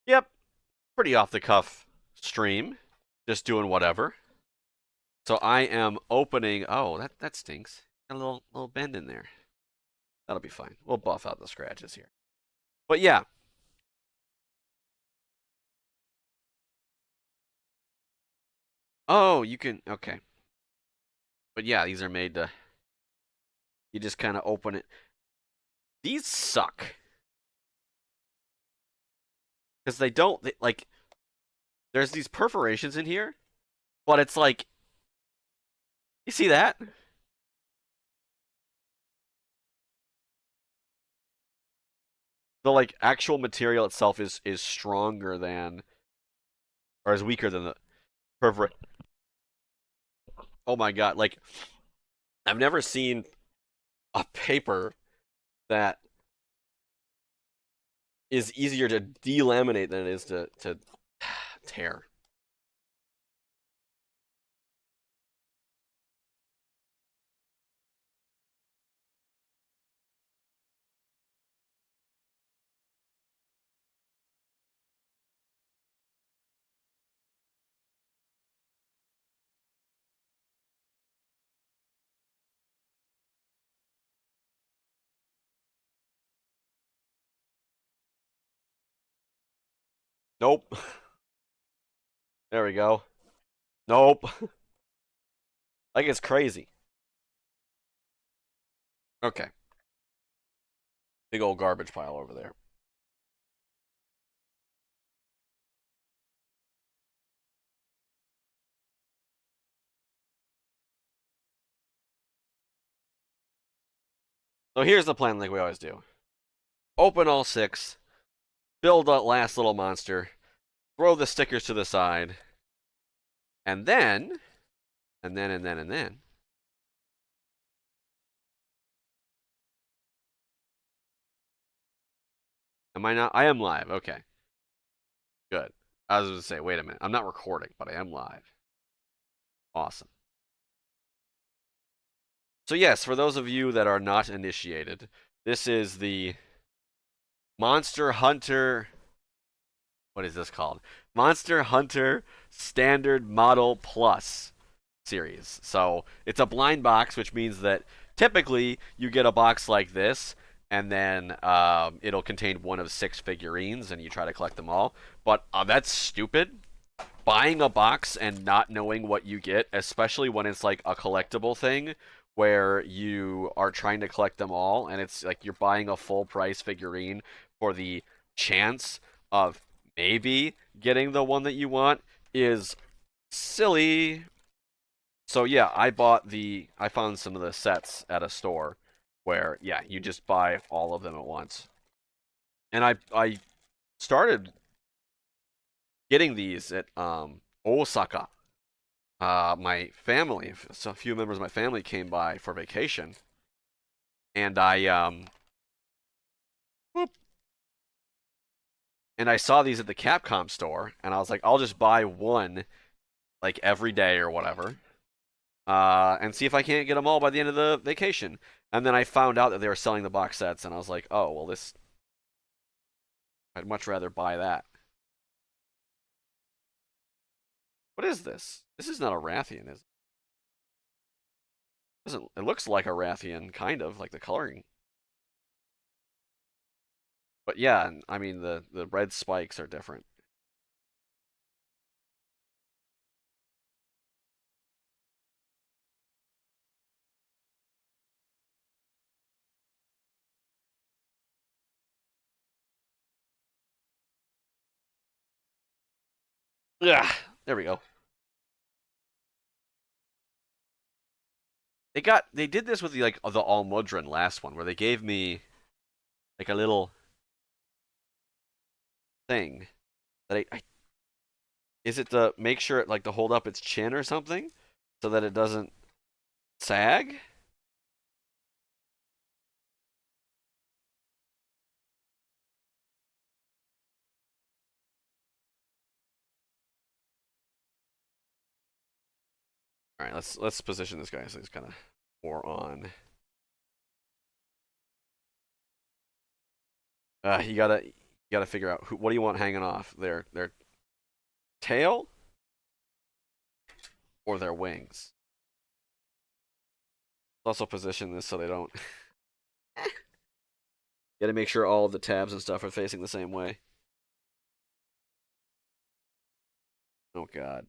Yep, pretty off the cuff stream, just doing whatever. So I am opening. Oh, that stinks. Got a little bend in there. That'll be fine. We'll buff out the scratches here. But yeah. Oh, you can. Okay. But yeah, these are made to. You just kind of open it. These suck because they don't like. There's these perforations in here, but it's like, you see that? The like actual material itself is stronger than, or is weaker than the perfor. Oh my god! Like, I've never seen a paper that is easier to delaminate than it is to tear. Nope. There we go. Nope. Like, it's crazy. Okay. Big old garbage pile over there. So here's the plan like we always do. Open all six, build that last little monster, throw the stickers to the side, and then, and then. Am I not? I am live. Okay, good. I was going to say, wait a minute. I'm not recording, but I am live. Awesome. So yes, for those of you that are not initiated, this is the Monster Hunter. What is this called? Monster Hunter Standard Model Plus series. So it's a blind box, which means that typically you get a box like this, and then it'll contain one of 6 figurines, and you try to collect them all. But that's stupid. Buying a box and not knowing what you get, especially when it's like a collectible thing where you are trying to collect them all, and it's like you're buying a full price figurine for the chance of maybe getting the one that you want, is silly. So yeah, I found some of the sets at a store where yeah, you just buy all of them at once. And I started getting these at Osaka. My family, so a few members of my family came by for vacation, and whoop, and I saw these at the Capcom store, and I was like, I'll just buy one like every day or whatever, and see if I can't get them all by the end of the vacation. And then I found out that they were selling the box sets, and I was like, oh well, this I'd much rather buy that. What is this? This is not a Rathian, is it? Doesn't it looks like a Rathian, kind of like the coloring. But yeah, I mean the red spikes are different. Yeah, there we go. They did this with the Almudron last one where they gave me like a little thing that I is it to make sure it like to hold up its chin or something so that it doesn't sag? All right, let's position this guy so he's kind of more on. You You got to figure out what do you want hanging off? Their tail or their wings. Also position this so they don't. You got to make sure all of the tabs and stuff are facing the same way. Oh God.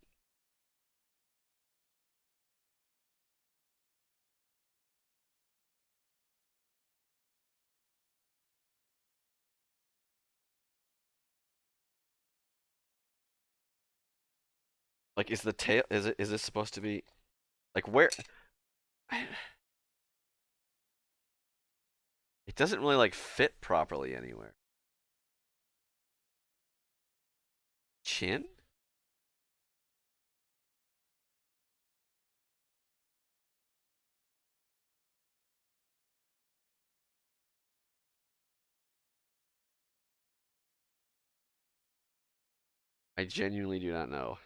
Like, is the tail? Is this supposed to be like where? It doesn't really like fit properly anywhere. Chin? I genuinely do not know.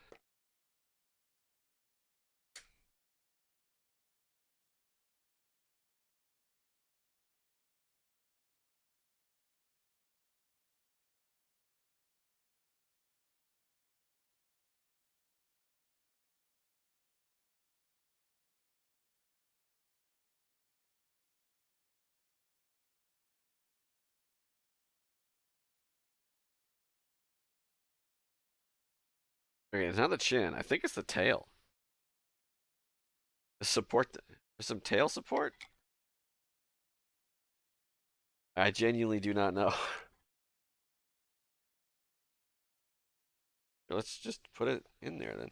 Okay, it's not the chin. I think it's the tail. The support. There's some tail support. I genuinely do not know. Let's just put it in there then.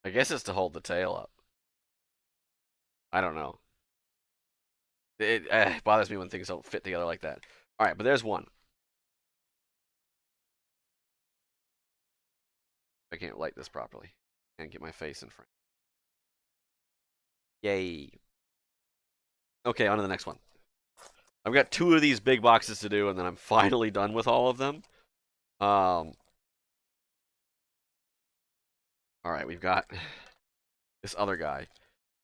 I guess it's to hold the tail up. I don't know. It bothers me when things don't fit together like that. All right, but there's one. I can't light this properly and get my face in frame. Yay. Okay, on to the next one. I've got 2 of these big boxes to do, and then I'm finally done with all of them. All right, we've got this other guy.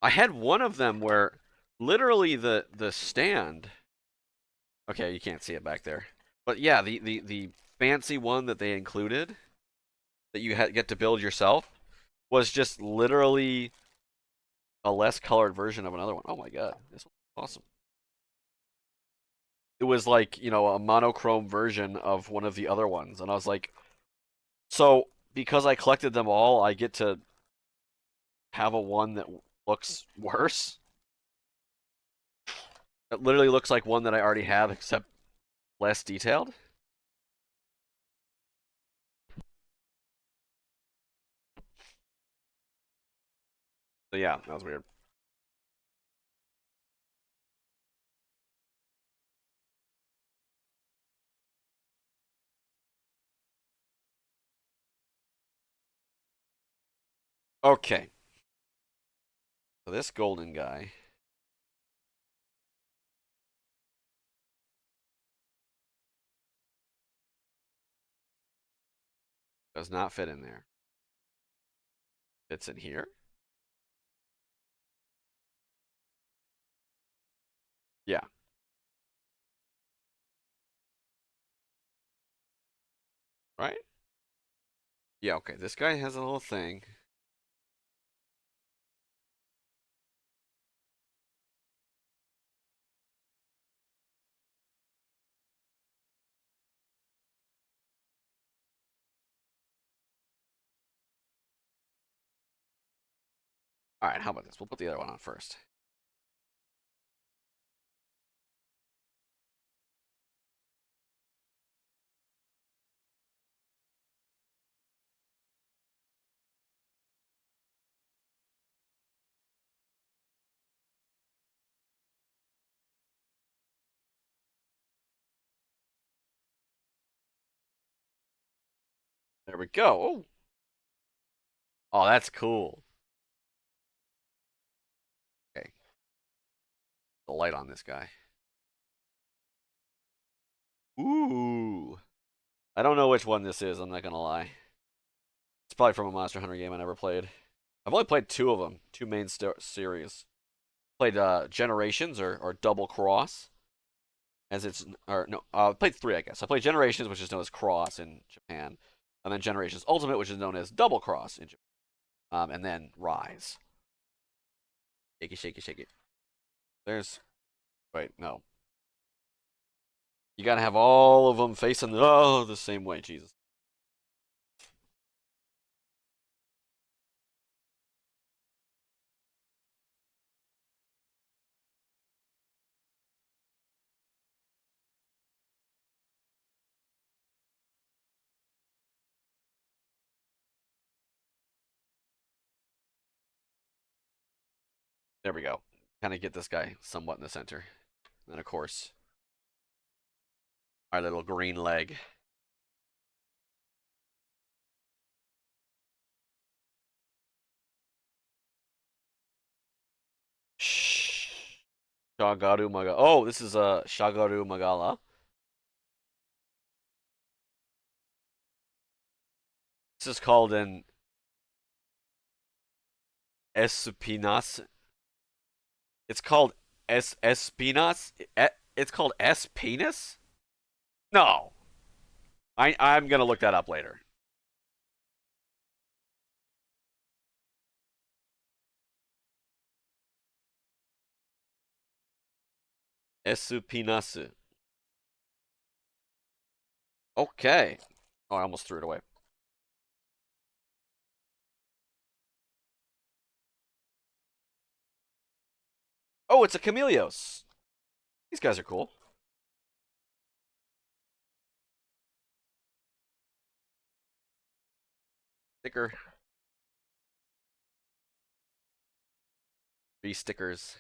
I had one of them where literally the stand. Okay, you can't see it back there, but yeah, the fancy one that they included that you get to build yourself was just literally a less colored version of another one. Oh my God, this one's awesome. It was like, a monochrome version of one of the other ones, and I was like, so because I collected them all, I get to have a one that looks worse. It literally looks like one that I already have, except less detailed. So yeah, that was weird. Okay, so this golden guy does not fit in there. Fits in here. Yeah. Right? Yeah, okay. This guy has a little thing. All right, how about this? We'll put the other one on first. There we go. Oh, oh, that's cool. Okay, the light on this guy. Ooh. I don't know which one this is, I'm not gonna lie. It's probably from a Monster Hunter game I never played. I've only played two of them, two main series. Played Generations or Double Cross, as it's or no, played three I guess. I played Generations, which is known as Cross in Japan, and then Generations Ultimate, which is known as Double Cross in Japan, and then Rise. Shake it, shake it, shake it. There's, wait, no. You gotta have all of them facing the same way, Jesus. There we go. Kind of get this guy somewhat in the center. And of course, our little green leg. Shagaru Magala. Oh, this is a Shagaru Magala. This is called an Espinas. It's called Espinas. It's called Espinas? No. I'm gonna look that up later. Espinas. Okay. Oh, I almost threw it away. Oh, it's a Chameleos. These guys are cool. Sticker. 3 stickers.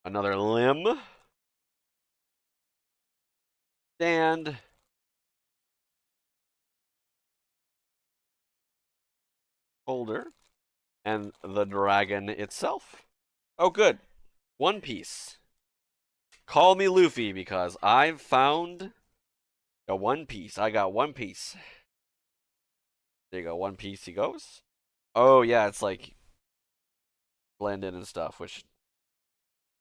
Another limb. Stand. Holder. And the dragon itself. Oh, good. One Piece. Call me Luffy because I've found a One Piece. I got One Piece. There you go. One Piece he goes. Oh, yeah, it's like blend in and stuff, which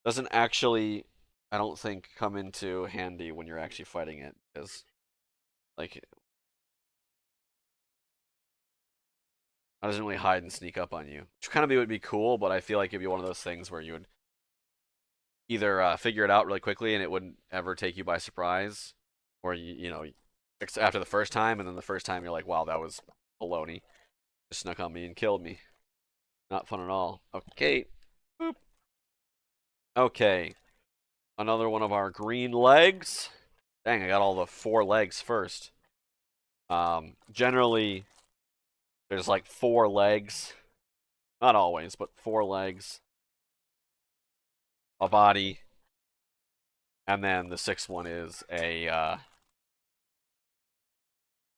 doesn't actually, I don't think, come into handy when you're actually fighting it. Because, like, it doesn't really hide and sneak up on you. Which kind of would be cool, but I feel like it'd be one of those things where you would either figure it out really quickly and it wouldn't ever take you by surprise, or you know, after the first time, and then the first time you're like, wow, that was baloney. Just snuck on me and killed me. Not fun at all. Okay. Boop. Okay. Another one of our green legs. Dang, I got all the 4 legs first. Generally, there's like 4 legs. Not always, but 4 legs. A body. And then the 6th one is a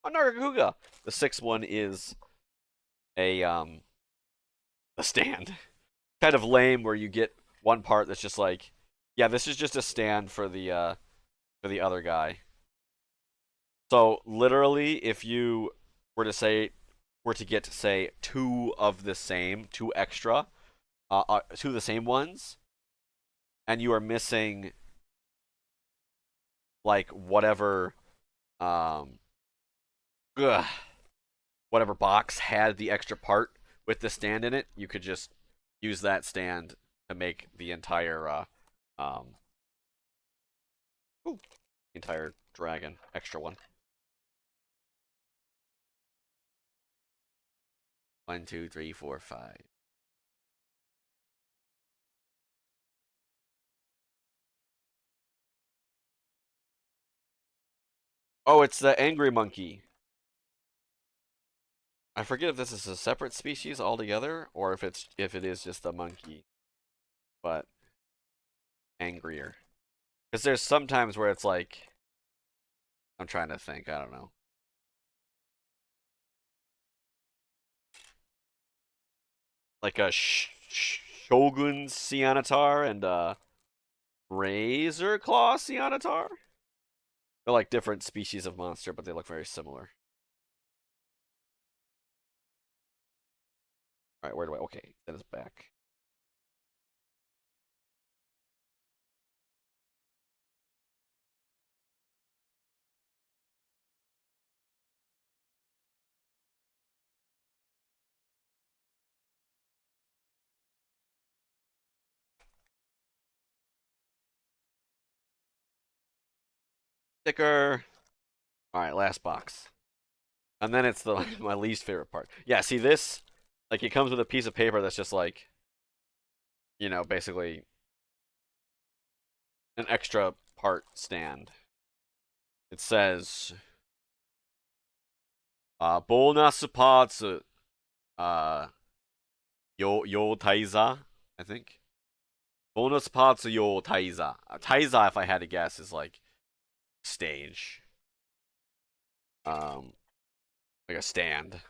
Nargacuga. The 6th one is a stand. Kind of lame where you get one part that's just like, yeah, this is just a stand for the other guy. So literally, if you were to get say 2 of the same, 2 extra, 2 of the same ones, and you are missing like um ugh, whatever box had the extra part with the stand in it, you could just use that stand to make the um entire dragon extra one. 1, 2, 3, 4, 5. Oh, it's the angry monkey. I forget if this is a separate species altogether or if it is just a monkey, but angrier. Because there's sometimes where it's like I'm trying to think. I don't know. Like a Shogun Ceanataur and a Razor Claw Ceanataur. They're like different species of monster, but they look very similar. All right, where do I? Okay, that is back. Sticker. All right, last box. And then it's the my least favorite part. Yeah, see this? Like it comes with a piece of paper that's just like, basically an extra part stand. It says bonus parts uh yo taiza, I think. Bonus parts yo taiza. Taiza, if I had to guess, is like stage. Um like a stand.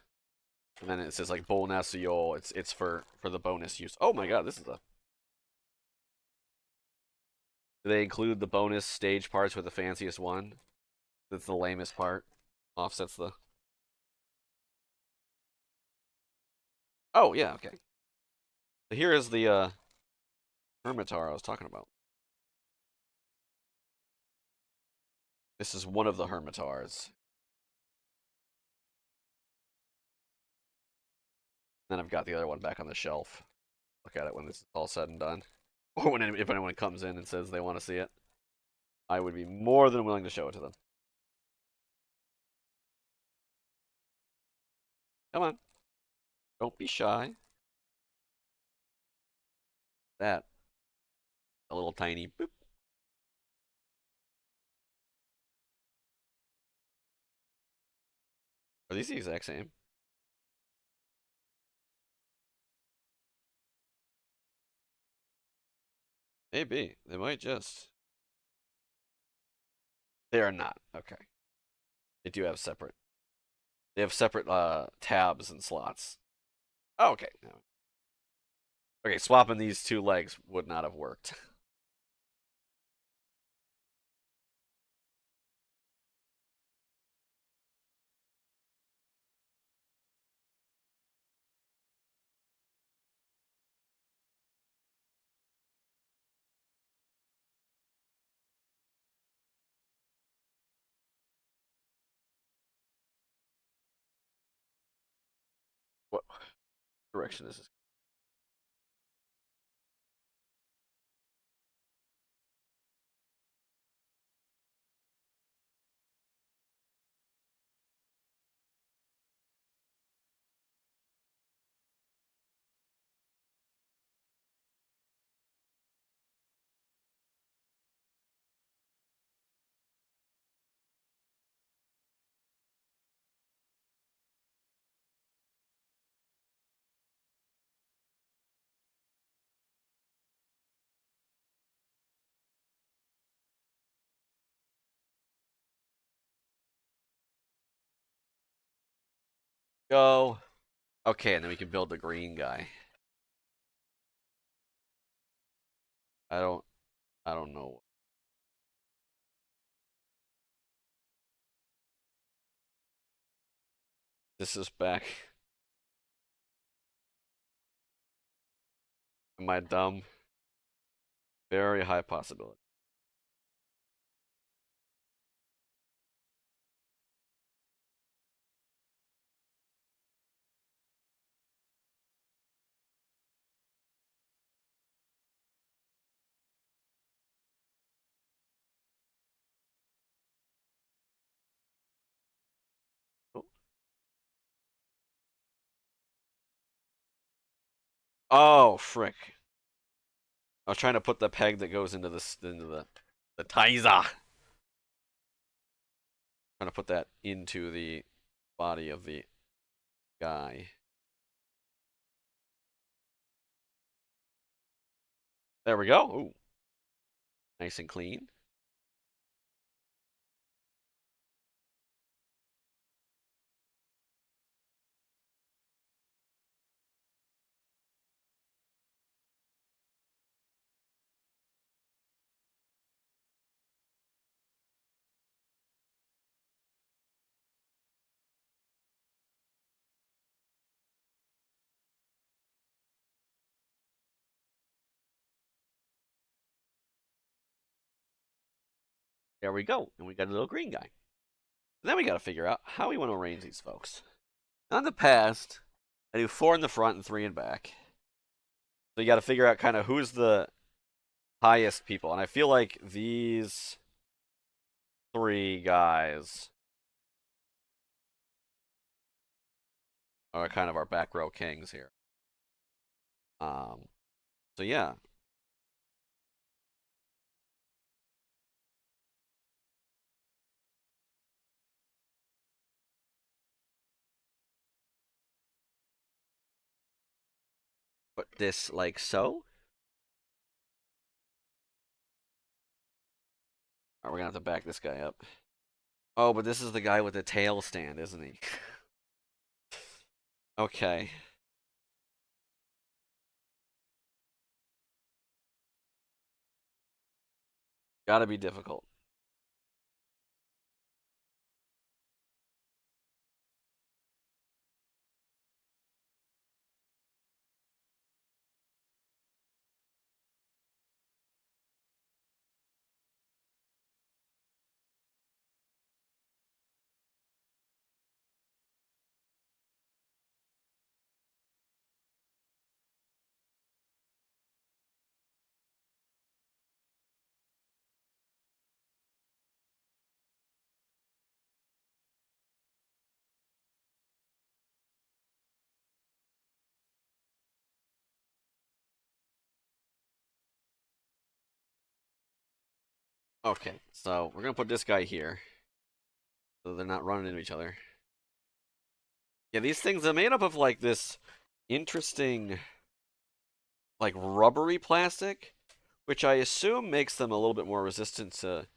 And then it says like bonus yo, it's for the bonus use. Oh my god, this is a do they include the bonus stage parts with the fanciest one? That's the lamest part. Offsets the. Oh yeah, okay. So here is the Hermitaur I was talking about. This is one of the Hermitaurs. Then I've got the other one back on the shelf. Look at it when this is all said and done, or when if anyone comes in and says they want to see it, I would be more than willing to show it to them. Come on, don't be shy. That a little tiny boop. Are these the exact same? Maybe they might just. They are not. Okay. They do have separate. They have separate tabs and slots. Oh, okay. Okay, swapping these two legs would not have worked. What direction is this? Go. Okay, and then we can build the green guy. I don't. I don't know. This is back. Am I dumb? Very high possibility. Oh, Oh, frick. I was trying to put the peg that goes into the Taiza. Trying to put that into the body of the guy. There we go. Ooh. Nice and clean. There we go. And we got a little green guy. And then we got to figure out how we want to arrange these folks. Now in the past, I do 4 in the front and 3 in back. So you got to figure out kind of who's the highest people. And I feel like these 3 guys are kind of our back row kings here. So yeah. Put this like so. Alright, we're gonna have to back this guy up. Oh, but this is the guy with the tail stand, isn't he? Okay. Gotta be difficult. Okay, so we're gonna put this guy here. So they're not running into each other. Yeah, these things are made up of like this interesting, like rubbery plastic, which I assume makes them a little bit more resistant to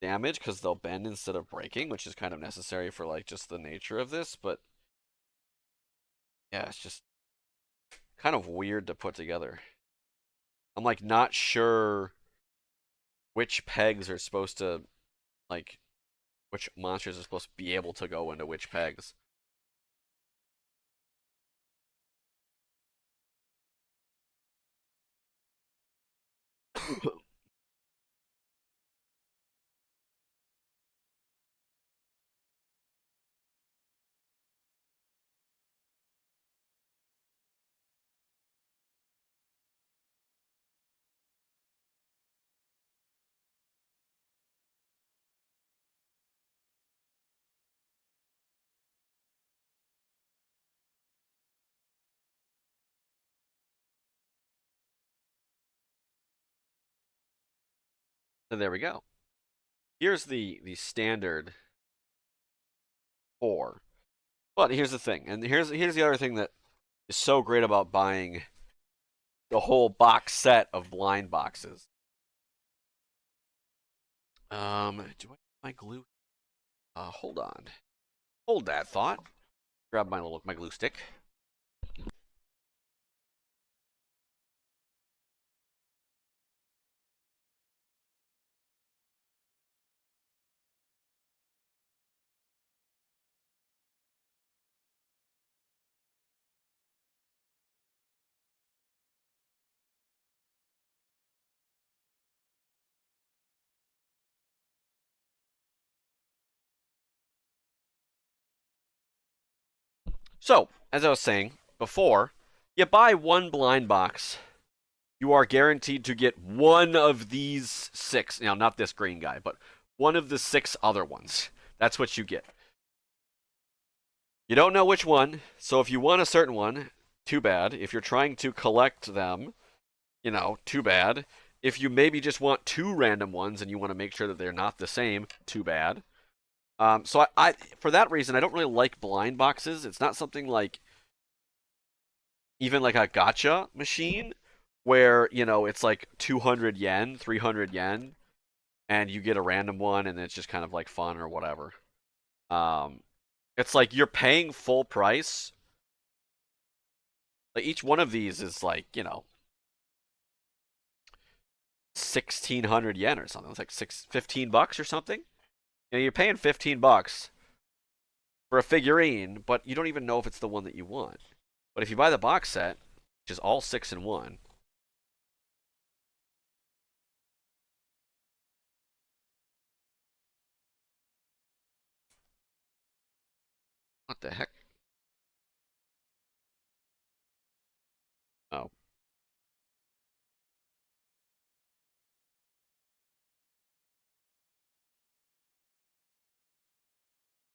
damage because they'll bend instead of breaking, which is kind of necessary for like just the nature of this. But yeah, it's just kind of weird to put together. I'm like not sure which pegs are supposed to like which monsters are supposed to be able to go into which pegs. So there we go. Here's the standard 4. But here's the thing, and here's the other thing that is so great about buying the whole box set of blind boxes. Do I have my glue? Hold on. Hold that thought. Grab my glue stick. So, as I was saying before, you buy one blind box, you are guaranteed to get one of these 6. Now, not this green guy, but one of the 6 other ones. That's what you get. You don't know which one, so if you want a certain one, too bad. If you're trying to collect them, too bad. If you maybe just want two random ones and you want to make sure that they're not the same, too bad. So I for that reason, I don't really like blind boxes. It's not something like even like a gacha machine where, it's like 200 yen, 300 yen, and you get a random one and it's just kind of like fun or whatever. Um, it's like you're paying full price. Like each one of these is like, 1600 yen or something. It's like 15 bucks or something. You're paying 15 bucks for a figurine, but you don't even know if it's the one that you want. But if you buy the box set, which is all 6 in 1, what the heck? Oh, all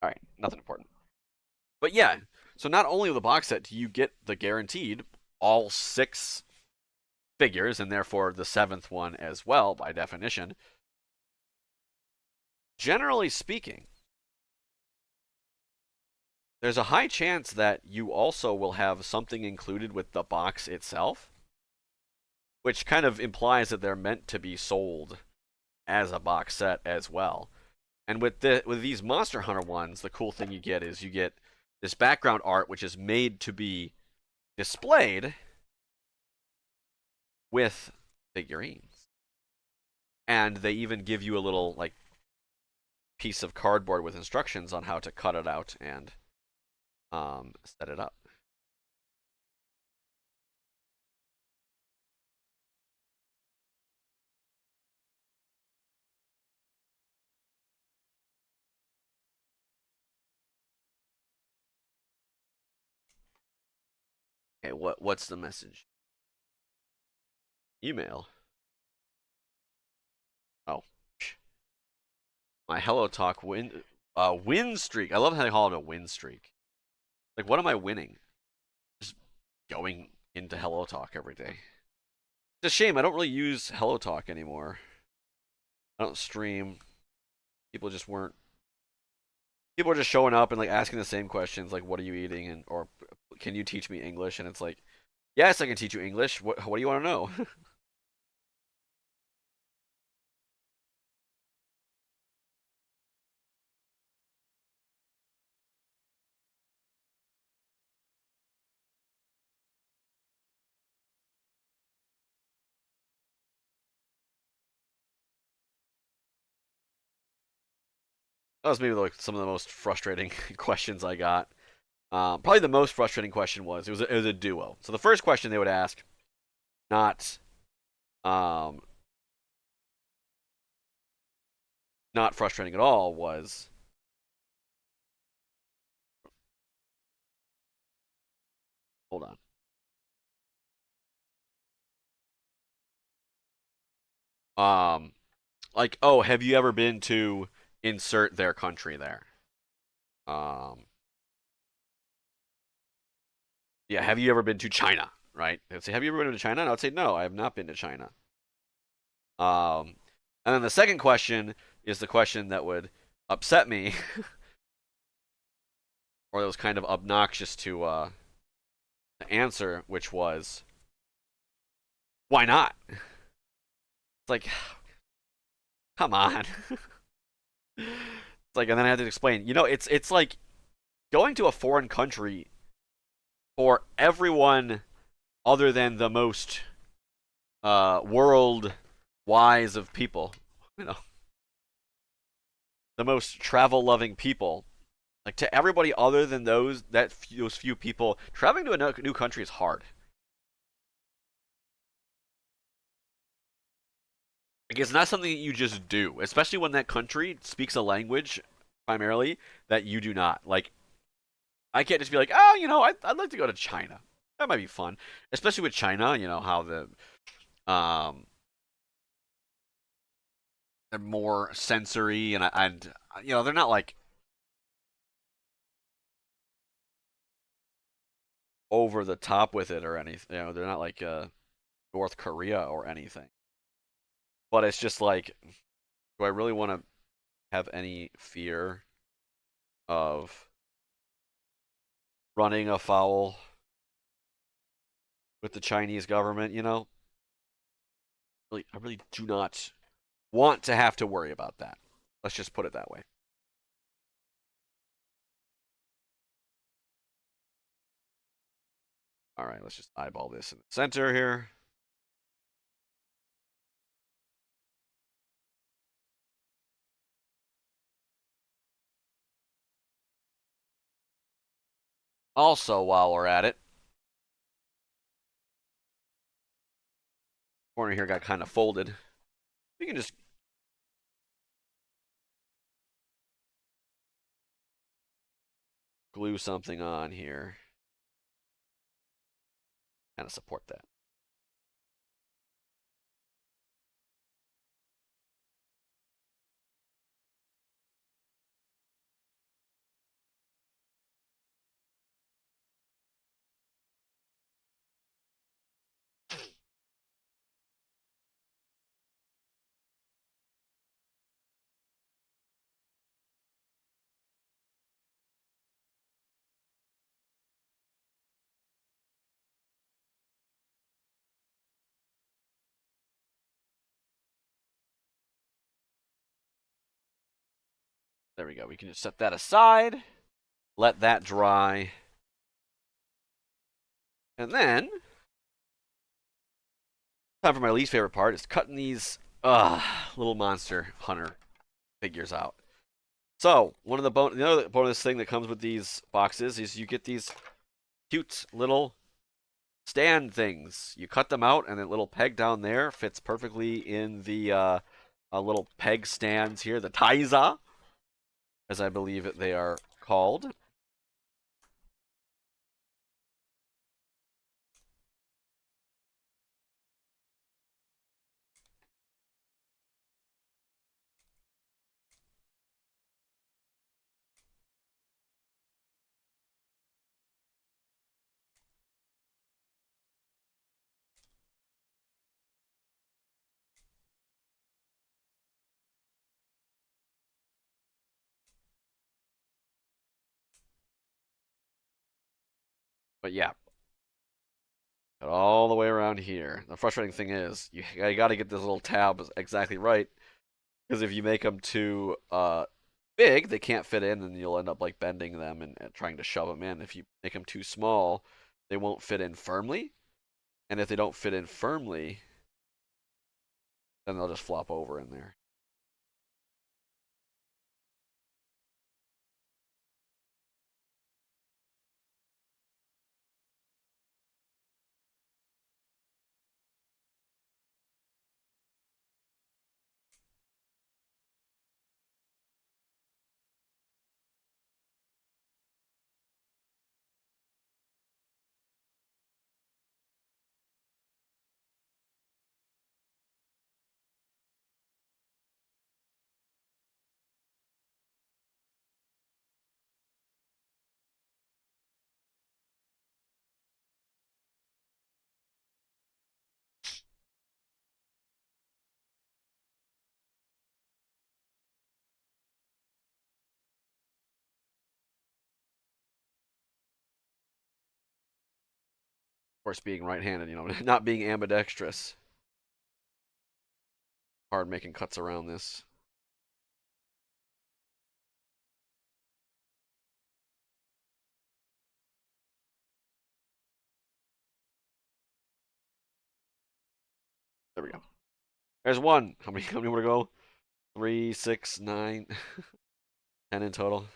right, nothing important. But yeah, so not only with the box set do you get the guaranteed all 6 figures, and therefore the 7th one as well by definition. Generally speaking, there's a high chance that you also will have something included with the box itself, which kind of implies that they're meant to be sold as a box set as well. And with these Monster Hunter ones, the cool thing you get is you get this background art which is made to be displayed with figurines. And they even give you a little like piece of cardboard with instructions on how to cut it out and set it up. Okay, what's the message? Email. Oh, my Hello Talk win streak. I love how they call it a win streak. Like, what am I winning? Just going into Hello Talk every day. It's a shame I don't really use Hello Talk anymore. I don't stream. People just weren't. People are just showing up and like asking the same questions, like, "What are you eating?" and or "Can you teach me English?" And it's like, "Yes, I can teach you English. What do you want to know?" That was maybe like some of the most frustrating questions I got. Probably the most frustrating question was it was a duo. So the first question they would ask, not um, not frustrating at all, was hold on. Like, oh, have you ever been to insert their country there? Um, yeah, have you ever been to China? Right? They'd say, have you ever been to China? And I would say, no, I have not been to China. Um, and then the second question is the question that would upset me, or that was kind of obnoxious to answer, which was, why not? It's like, come on. It's like, and then I had to explain. It's like going to a foreign country for everyone other than the most world wise of people, you know, the most travel loving people. Like to everybody other than those few people, traveling to a new country is hard. Like it's not something that you just do, especially when that country speaks a language primarily that you do not. Like I can't just be like, oh, I'd like to go to China. That might be fun, especially with China. You know how um they're more sensory and they're not like over the top with it or anything. You know, they're not like North Korea or anything. But it's just like, do I really want to have any fear of running afoul with the Chinese government? You know, really, I really do not want to have to worry about that. Let's just put it that way. All right, let's just eyeball this in the center here. Also, while we're at it, corner here got kind of folded. We can just glue something on here. Kind of support that. There we go. We can just set that aside, let that dry, and then time for my least favorite part is cutting these little monster hunter figures out. So one of the other bonus thing that comes with these boxes is you get these cute little stand things. You cut them out, and that little peg down there fits perfectly in the little peg stands here, the Taiza, as I believe they are called. But yeah, all the way around here. The frustrating thing is, you got to get this little tab exactly right, because if you make them too big, they can't fit in, and you'll end up like bending them and trying to shove them in. If you make them too small, they won't fit in firmly, and if they don't fit in firmly, then they'll just flop over in there. Of course, being right-handed, you know, not being ambidextrous. Hard making cuts around this. There we go. There's one. How many more to go? 3, 6, 9, 10 in total.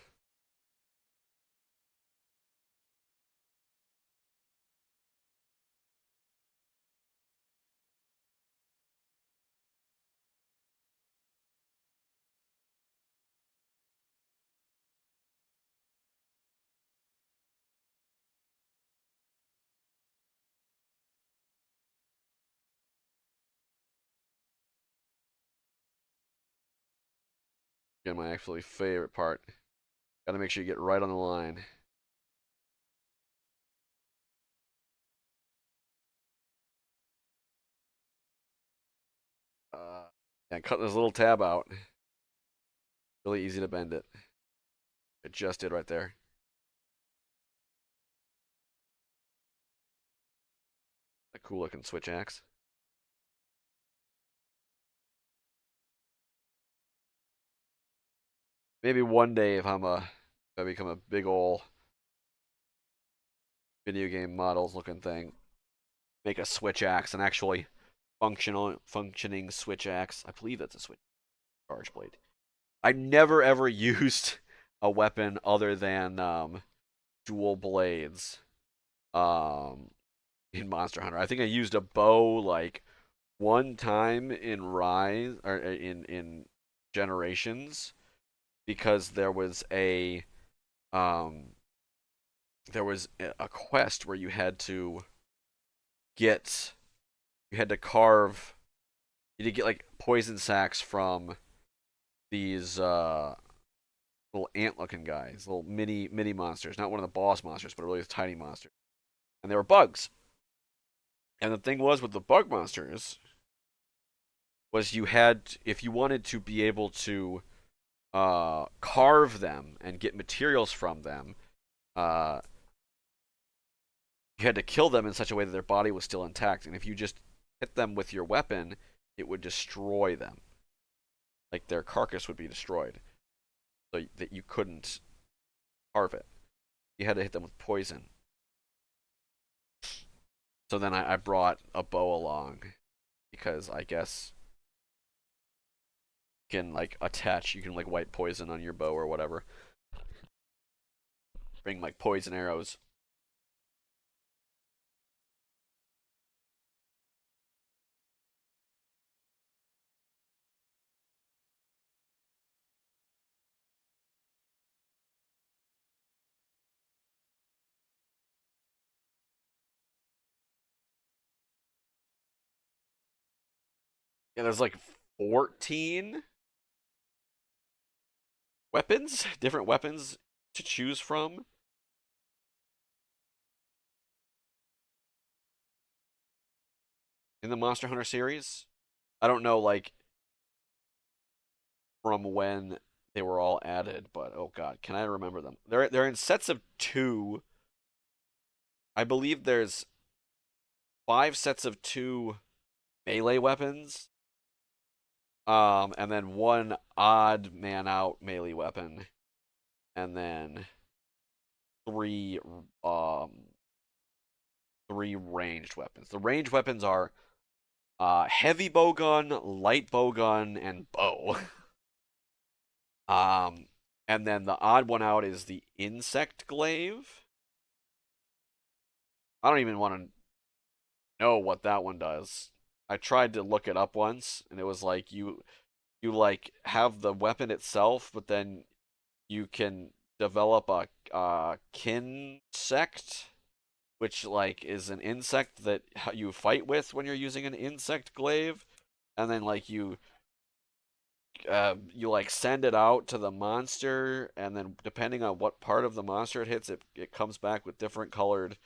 Again, my absolutely favorite part. Got to make sure you get right on the line. Yeah, cut this little tab out. Really easy to bend it. It just did right there. A cool looking switch axe. Maybe one day if I become a big ol' video game models looking thing, make a switch axe, an actually functioning switch axe. I believe that's a switch charge blade. I never ever used a weapon other than dual blades um, in Monster Hunter. I think I used a bow like one time in Rise or in Generations because um, there was a quest where get you had to carve you had to get like poison sacks from these little ant looking guys, little mini monsters, not one of the boss monsters, but really tiny monsters. And they were bugs. And the thing was with the bug monsters was you had if you wanted to be able to carve them and get materials from them, uh, you had to kill them in such a way that their body was still intact. And if you just hit them with your weapon, it would destroy them. Like their carcass would be destroyed, so that you couldn't carve it. You had to hit them with poison. So then I brought a bow along because I guess you can like you can like white poison on your bow or whatever. Bring like poison arrows. Yeah, there's like 14 weapons, different weapons to choose from. In the Monster Hunter series. I don't know like from when they were all added, but oh god, can I remember them? They're in sets of 2. I believe there's 5 sets of 2 melee weapons. And then one odd man out melee weapon, and then three um three ranged weapons. The ranged weapons are heavy bowgun, light bowgun, and bow. um, and then the odd one out is the insect glaive. I don't even want to know what that one does. I tried to look it up once, and it was like you like have the weapon itself, but then you can develop a kinsect, which like is an insect that you fight with when you're using an insect glaive, and then like you like send it out to the monster, and then depending on what part of the monster it hits, it comes back with different colored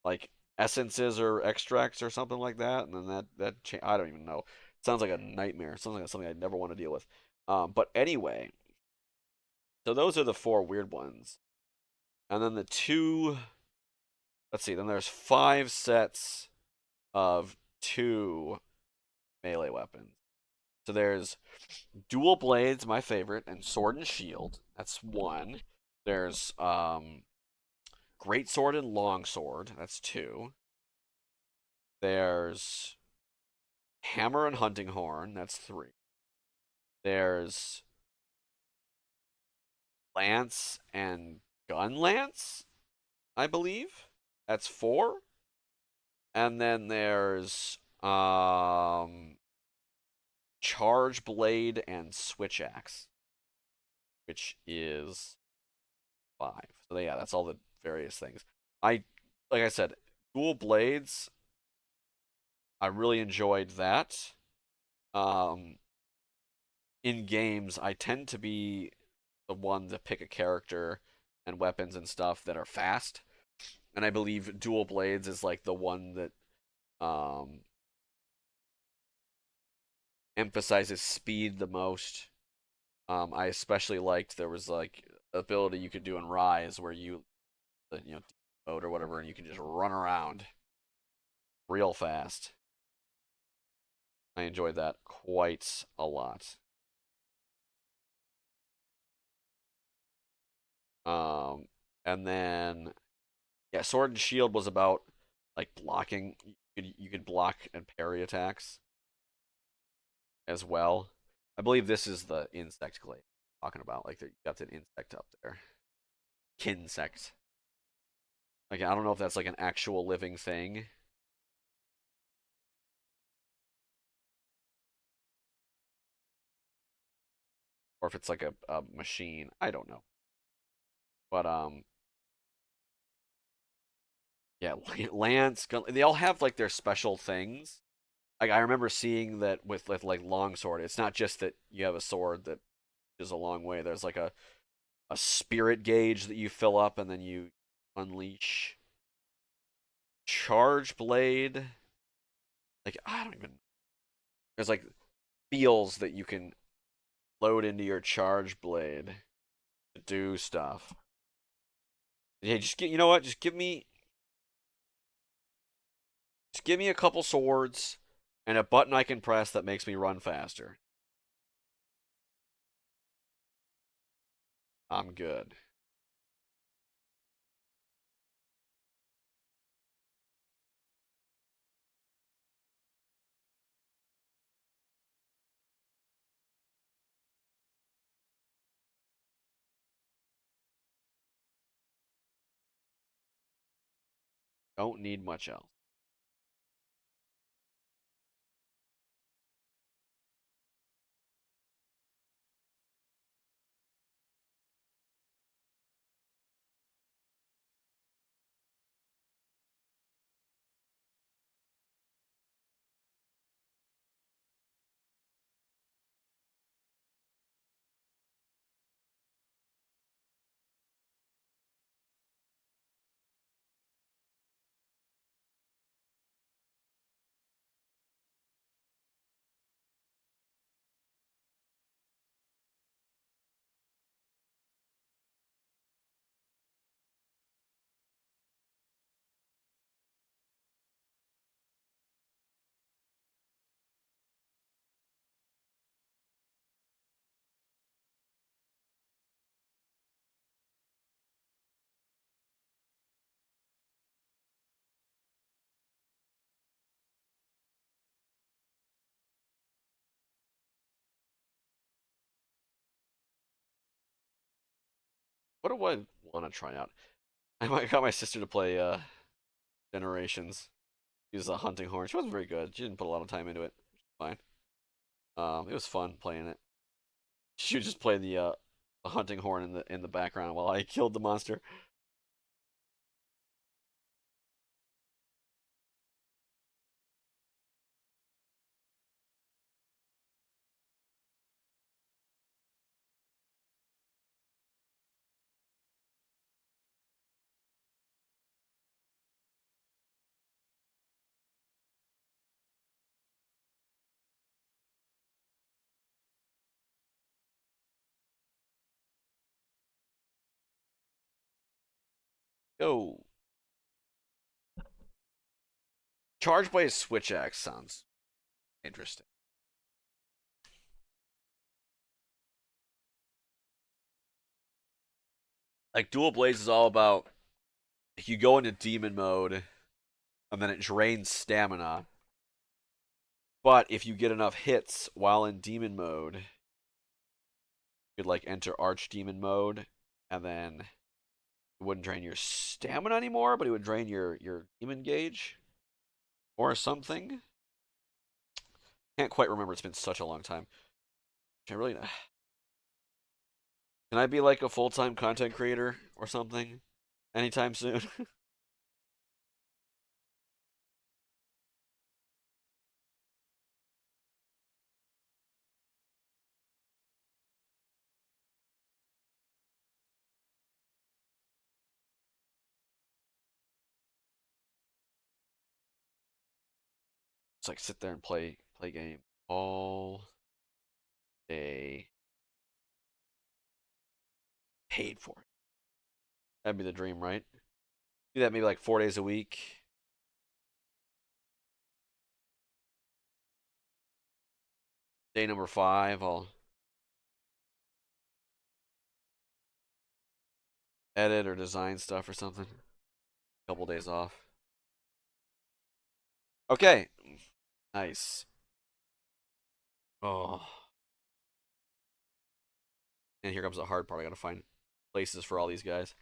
like essences or extracts or something like that, and then I don't even know. It sounds like a nightmare. It sounds like something I never want to deal with. But anyway, so those are the 4 weird ones, and then the two. Let's see. Then there's 5 sets of 2 melee weapons. So there's dual blades, my favorite, and sword and shield. That's 1. There's great sword and long sword. That's 2. There's hammer and hunting horn. That's 3. There's lance and gun lance, I believe. That's 4. And then there's charge blade and switch axe, which is 5. So yeah, that's all the various things. I like I said, dual blades. I really enjoyed that. Um, in games, I tend to be the one to pick a character and weapons and stuff that are fast, and I believe dual blades is like the one that um emphasizes speed the most. I especially liked there was like ability you could do in Rise where you know, mode or whatever, and you can just run around real fast. I enjoyed that quite a lot. Um, and then yeah, Sword and Shield was about like blocking. You could block and parry attacks as well. I believe this is the insect glade I'm talking about. Like you got that insect up there, Kinsect. Like I don't know if that's like an actual living thing. Or if it's like a machine. I don't know. But yeah, Lance, they all have like their special things. Like I remember seeing that with like longsword. It's not just that you have a sword that is a long way. There's like a spirit gauge that you fill up and then you unleash. Charge blade. Like I don't even. There's like feels that you can load into your charge blade to do stuff. Yeah, you know what? Just give me a couple swords and a button I can press that makes me run faster. I'm good. Don't need much else. What do I want to try out? I got my sister to play Generations. Use a hunting horn. She wasn't very good. She didn't put a lot of time into it. Fine. It was fun playing it. She would just play the hunting horn in the background while I killed the monster. Go. Charge by a switch axe sounds interesting. Like Dual Blades is all about you go into demon mode and then it drains stamina. But if you get enough hits while in demon mode, you could like enter archdemon mode and then it wouldn't drain your stamina anymore, but it would drain your demon gauge or something. Can't quite remember. It's been such a long time. Can I really? Can I be like a full-time content creator or something anytime soon? Just like sit there and play game. all day paid for it. That'd be the dream, right? Do that maybe like 4 days a week. Day number 5, I'll edit or design stuff or something. Couple days off. Okay. Nice. Oh. And here comes the hard part. I gotta find places for all these guys.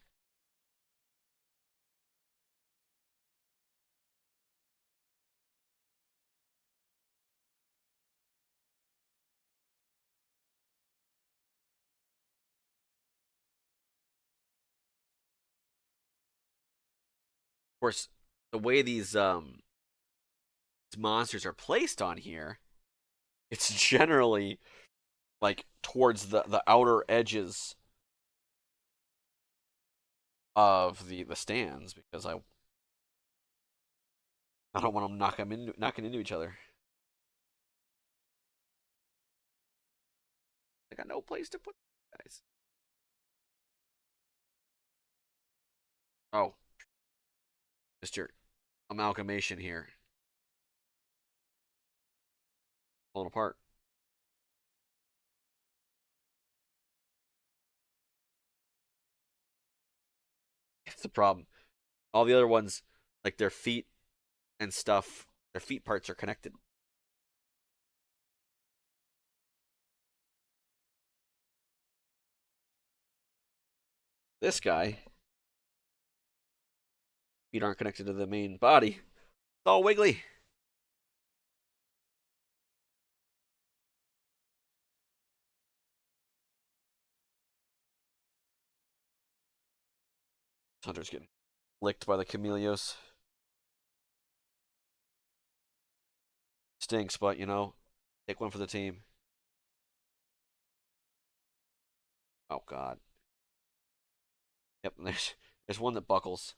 Of course, the way these monsters are placed on here, it's generally like towards the outer edges of the stands because I don't want them knocking into each other. I got no place to put guys. Oh, Mr. Amalgamation here. Pulling apart. It's the problem. All the other ones, like their feet and stuff, their feet parts are connected. This guy, feet aren't connected to the main body. It's all wiggly. Hunter's getting licked by the Chameleos. Stinks, but you know, take one for the team. Oh God. Yep, there's one that buckles.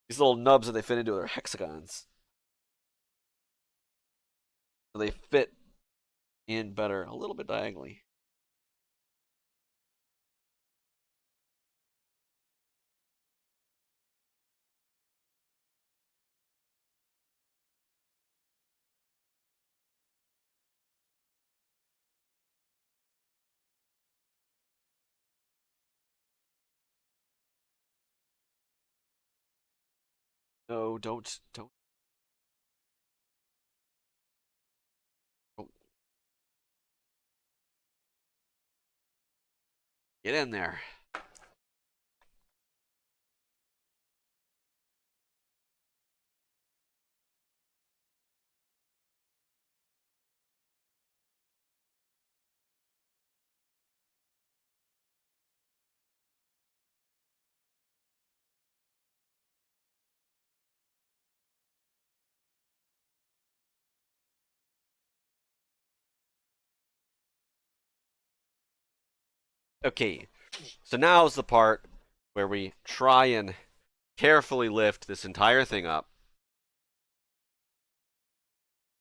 These little nubs that they fit into are hexagons. So they fit in better, a little bit diagonally. No, don't. Get in there. Okay, so now's the part where we try and carefully lift this entire thing up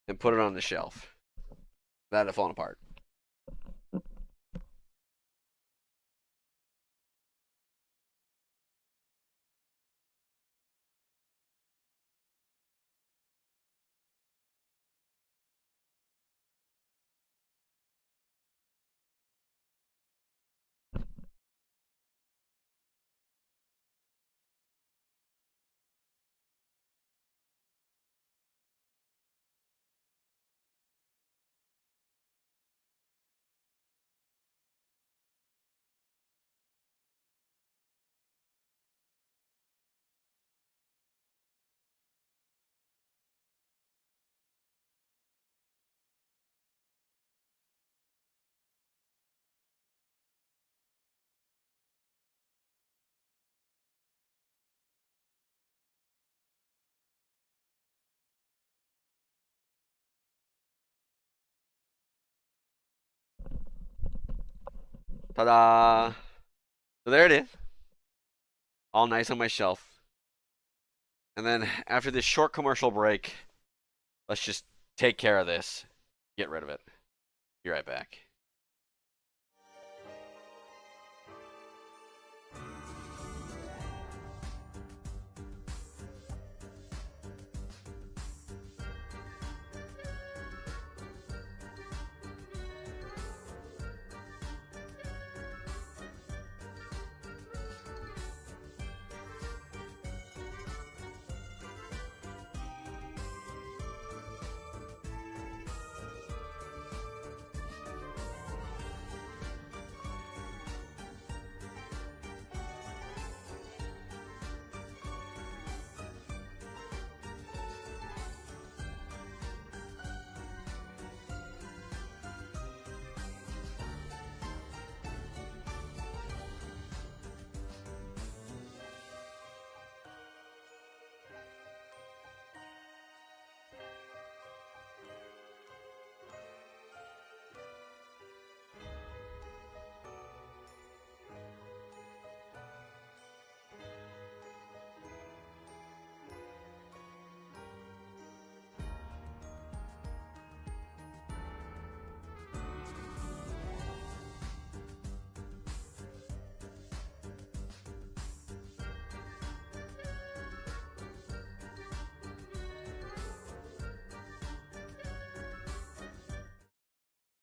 and put it on the shelf. That had fallen apart. Ta-da! So there it is. All nice on my shelf. And then after this short commercial break, let's just take care of this. Get rid of it. Be right back.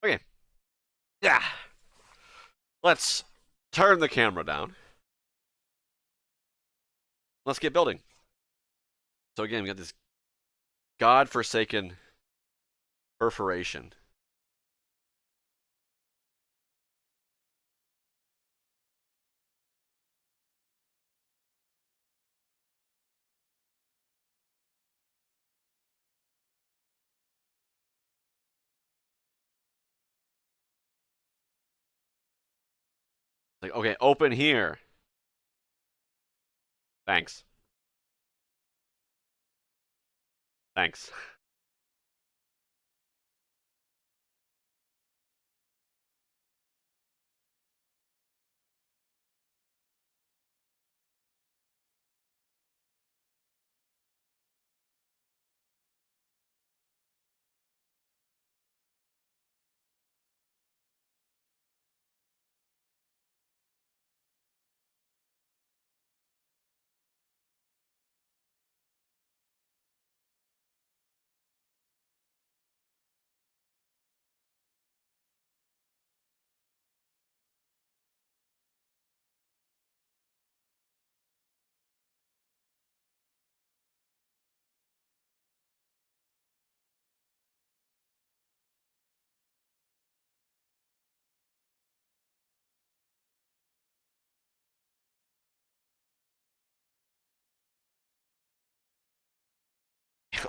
Okay. Yeah. Let's turn the camera down. Let's get building. So again, we got this godforsaken perforation. Like, okay, open here. Thanks. Thanks.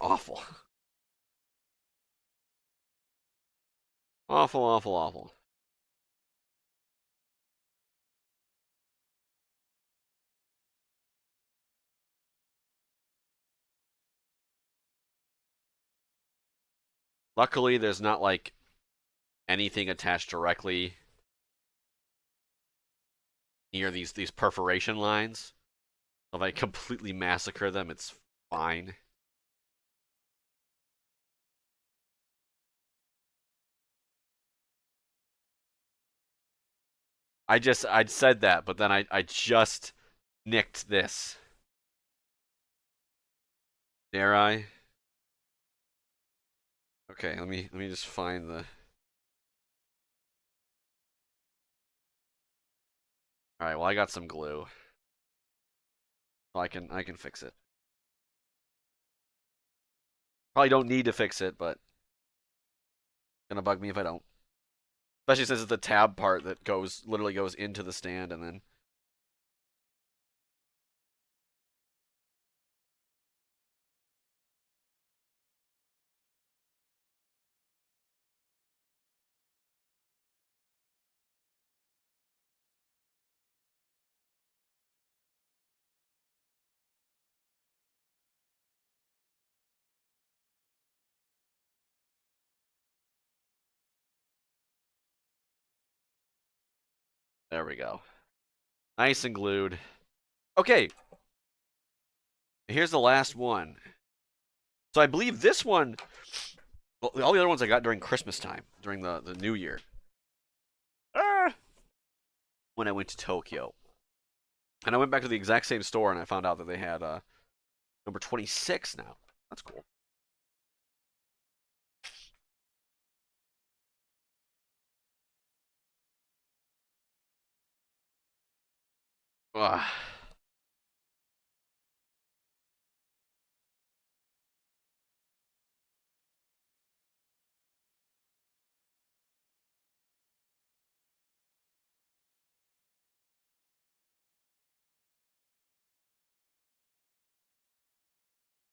Awful. Awful, awful, awful. Luckily, there's not like anything attached directly near these perforation lines. If I completely massacre them, it's fine. I'd said that, but then I just nicked this. Dare I? Okay, let me just find the. All right, well I got some glue, so I can fix it. Probably don't need to fix it, but gonna bug me if I don't. Especially since it's the tab part that literally goes into the stand and then. There we go. Nice and glued. Okay. Here's the last one. So I believe this one, Well, all the other ones I got during Christmas time, during the New Year. Ah! When I went to Tokyo. And I went back to the exact same store and I found out that they had number 26 now. That's cool. Ugh.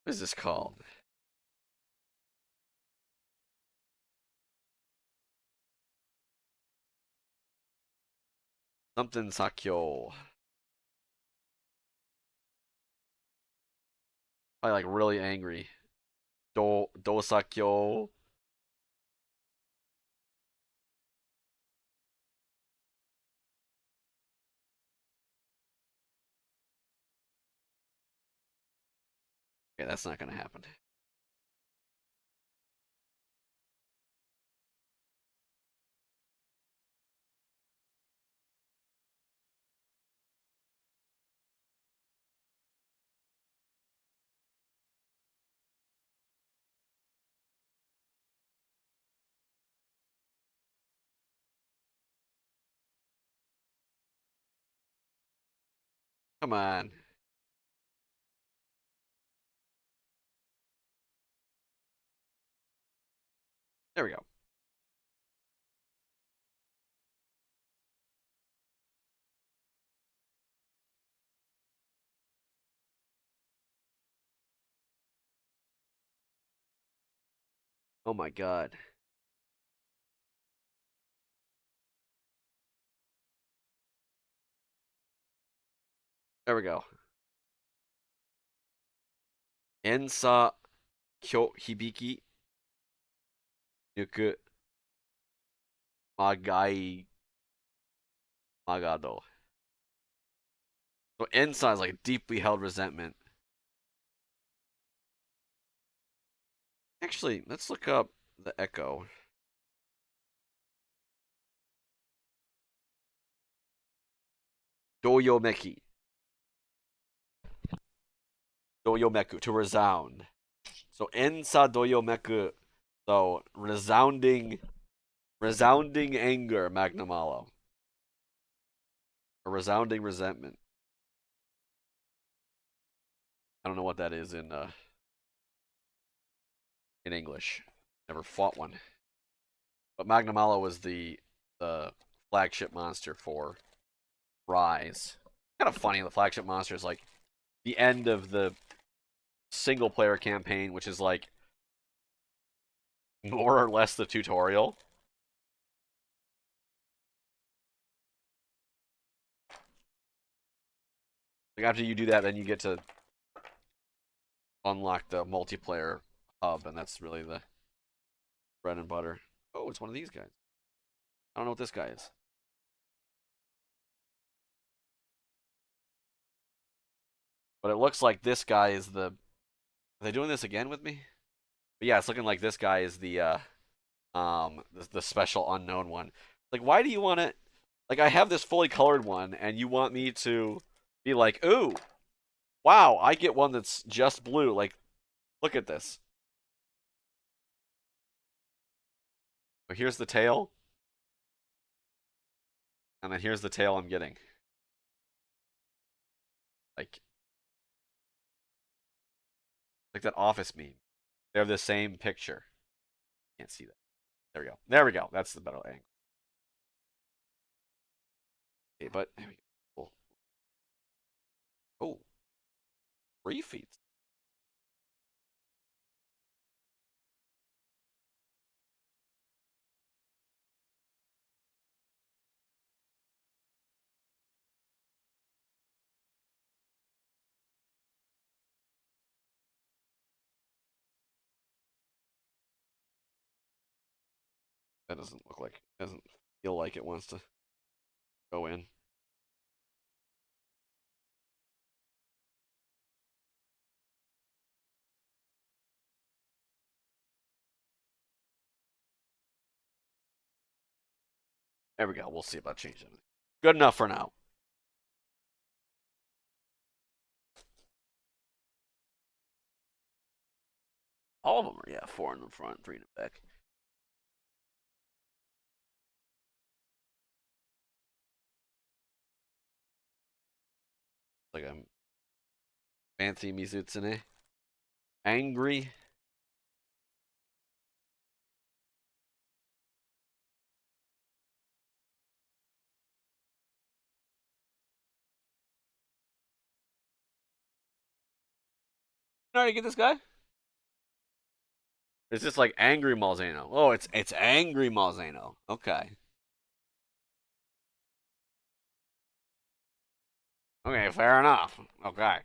What is this called? Something Sakyo. Probably like really angry. Dosakyo. Okay, that's not gonna happen. Come on. There we go. Oh my god. There we go. Ensa Kyo Hibiki Nuku Magai Magado. So Ensa is like deeply held resentment. Actually, let's look up the echo. Doyomeki. Doyomeku, to resound. So Ensa Doyomeku. So resounding anger, Magnamalo. A resounding resentment. I don't know what that is in English. Never fought one. But Magnamalo was the flagship monster for Rise. Kind of funny. The flagship monster is like the end of the single player campaign, which is like more or less the tutorial. Like after you do that, then you get to unlock the multiplayer hub, and that's really the bread and butter. Oh, it's one of these guys. I don't know what this guy is. But it looks like this guy is the. Are they doing this again with me? But yeah, it's looking like this guy is the special unknown one. Like, why do you want it? Like, I have this fully colored one, and you want me to be like, ooh, wow, I get one that's just blue. Like, look at this. But here's the tail, and then here's the tail I'm getting. Like, like that office meme. They have the same picture. Can't see that. There we go. There we go. That's the better angle. Okay, but there we go. Cool. Oh, 3 feet. That doesn't look like. Doesn't feel like it wants to go in. There we go. We'll see about changing it. Good enough for now. All of them are, yeah, 4 in the front, 3 in the back. Like a fancy Mizutsune. Angry. You already get this guy? It's just like angry Malzeno. Oh, it's angry Malzeno. Okay. Okay, fair enough. Okay.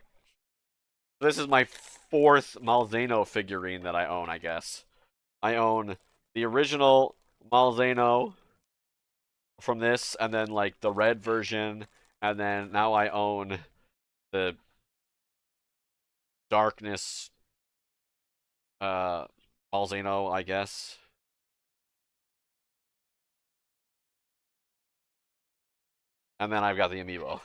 This is my 4th Malzeno figurine that I own, I guess. I own the original Malzeno from this, and then like the red version, and then now I own the Darkness Malzeno, I guess. And then I've got the amiibo.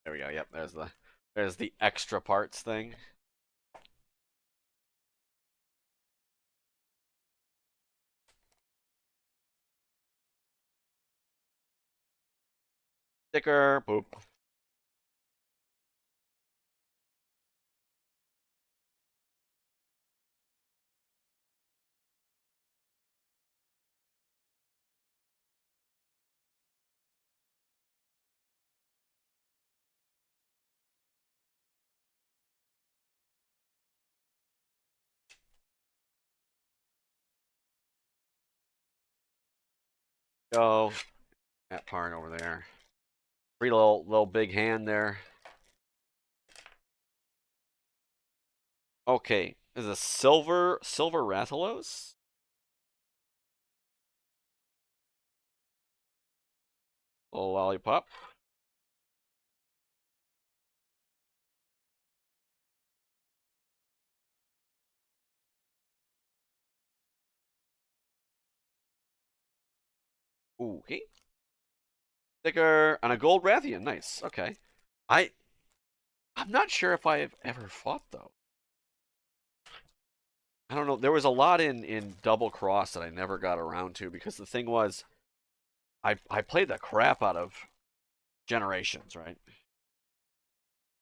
There we go. Yep, there's the extra parts thing. Sticker, boop. Go. That part over there. Pretty little big hand there. Okay, is a silver Rathalos? Little lollipop. Okay. Sticker and a gold Rathian. Nice. Okay. I'm not sure if I've ever fought though. I don't know. There was a lot in Double Cross that I never got around to because the thing was, I played the crap out of Generations, right?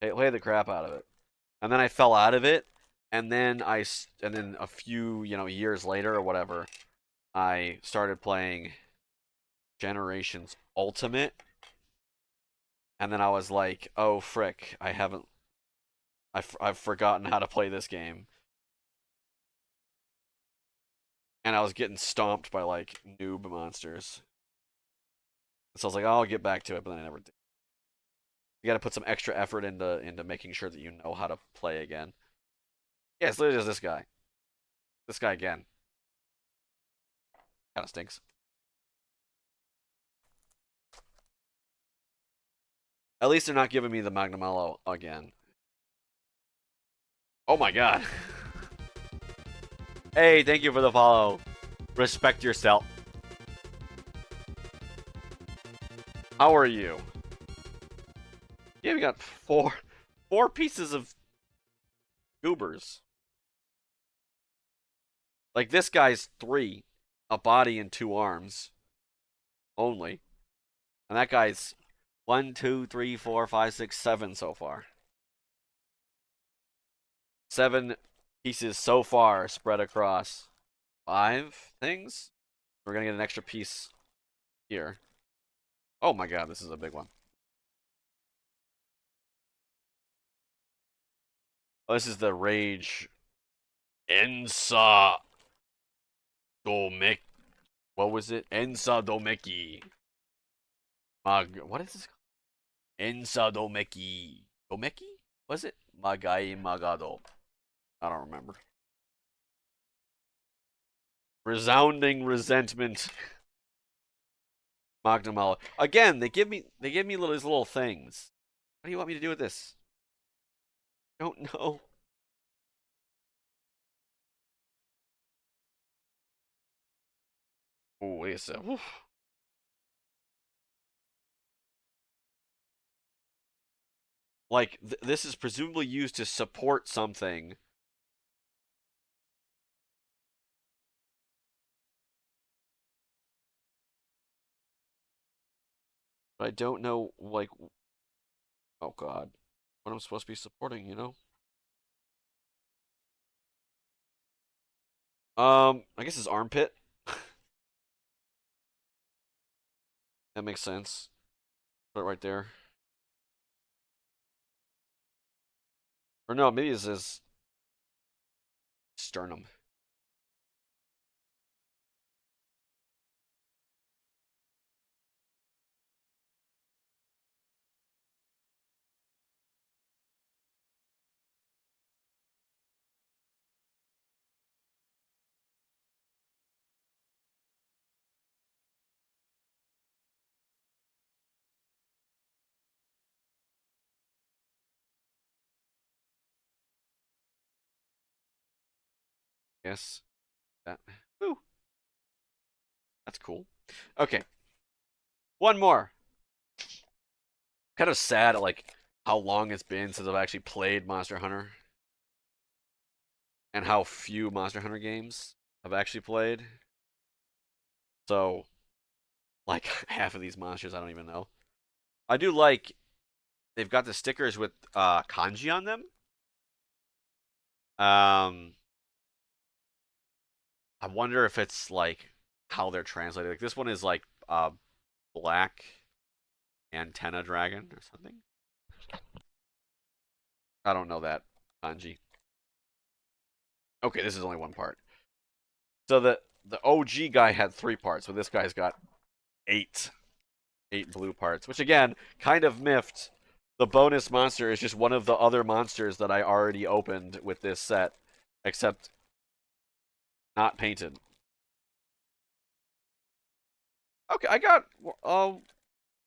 I played the crap out of it, and then I fell out of it, and then a few years later or whatever, I started playing Generations Ultimate, and then I was like, oh frick, I've forgotten how to play this game, and I was getting stomped by like noob monsters. So I was like, oh, I'll get back to it, but then I never did. You got to put some extra effort into making sure that you know how to play again. Yeah, it's literally just this guy. This guy again. Kind of stinks. At least they're not giving me the Magnamello again. Oh my god. Hey, thank you for the follow. Respect yourself. How are you? Yeah, we got four pieces of goobers. Like this guy's 3, a body and 2 arms only, and that guy's 1, 2, 3, 4, 5, 6, 7 so far. 7 pieces so far spread across 5 things. We're gonna get an extra piece here. Oh my god, this is a big one. Oh, this is the Rage Ensa Domek. What was it? Ensa Domeki. What is this? Ensa Domeki. Domeki? Was it? Magai Magado. I don't remember. Resounding resentment. Magnamala. Again, they give me these little things. What do you want me to do with this? I don't know. Oh, wait a second. Like this is presumably used to support something. But I don't know, like, oh god, what I'm supposed to be supporting, you know? I guess his armpit. That makes sense. Put it right there. Or no, maybe it's his sternum. Yes. That. Woo. That's cool. Okay, one more. Kind of sad at like how long it's been since I've actually played Monster Hunter and how few Monster Hunter games I've actually played. So, like half of these monsters I don't even know. I do like they've got the stickers with kanji on them. Um, I wonder if it's like how they're translated. Like this one is like black antenna dragon or something. I don't know that kanji. Okay, this is only one part. So the OG guy had 3 parts, but this guy's got 8 blue parts, which again kind of miffed. The bonus monster is just one of the other monsters that I already opened with this set, except not painted. Okay, I got one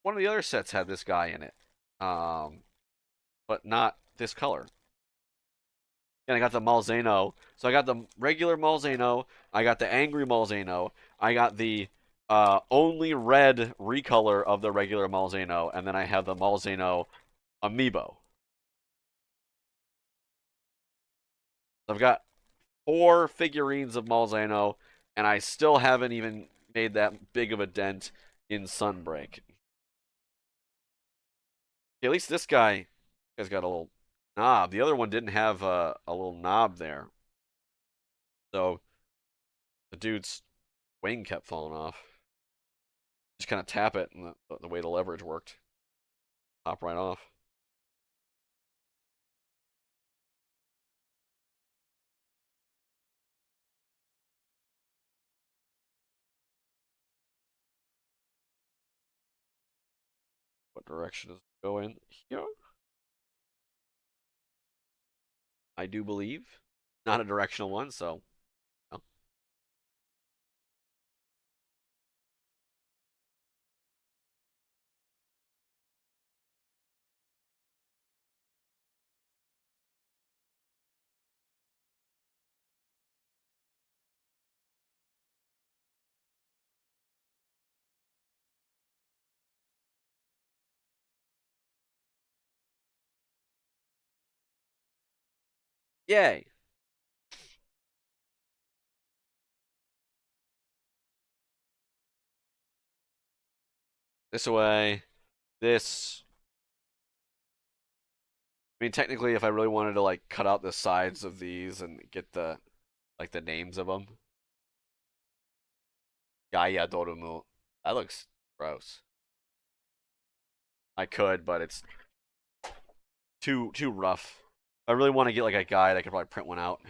of the other sets had this guy in it, but not this color. And I got the Malzeno. So I got the regular Malzeno. I got the Angry Malzeno. I got the only red recolor of the regular Malzeno, and then I have the Malzeno Amiibo. So I've got 4 figurines of Malzeno, and I still haven't even made that big of a dent in Sunbreak. At least this guy has got a little knob. The other one didn't have a little knob there. So the dude's wing kept falling off. Just kind of tap it, and the way the leverage worked, pop right off. What direction does it go in? Here, I do believe. Not a directional one, so. Oh. Yay! This away. This. I mean, technically, if I really wanted to like cut out the sides of these and get the like the names of them, Gaia Dorumu. That looks gross. I could, but it's too rough. I really want to get like a guide. I could probably print one out.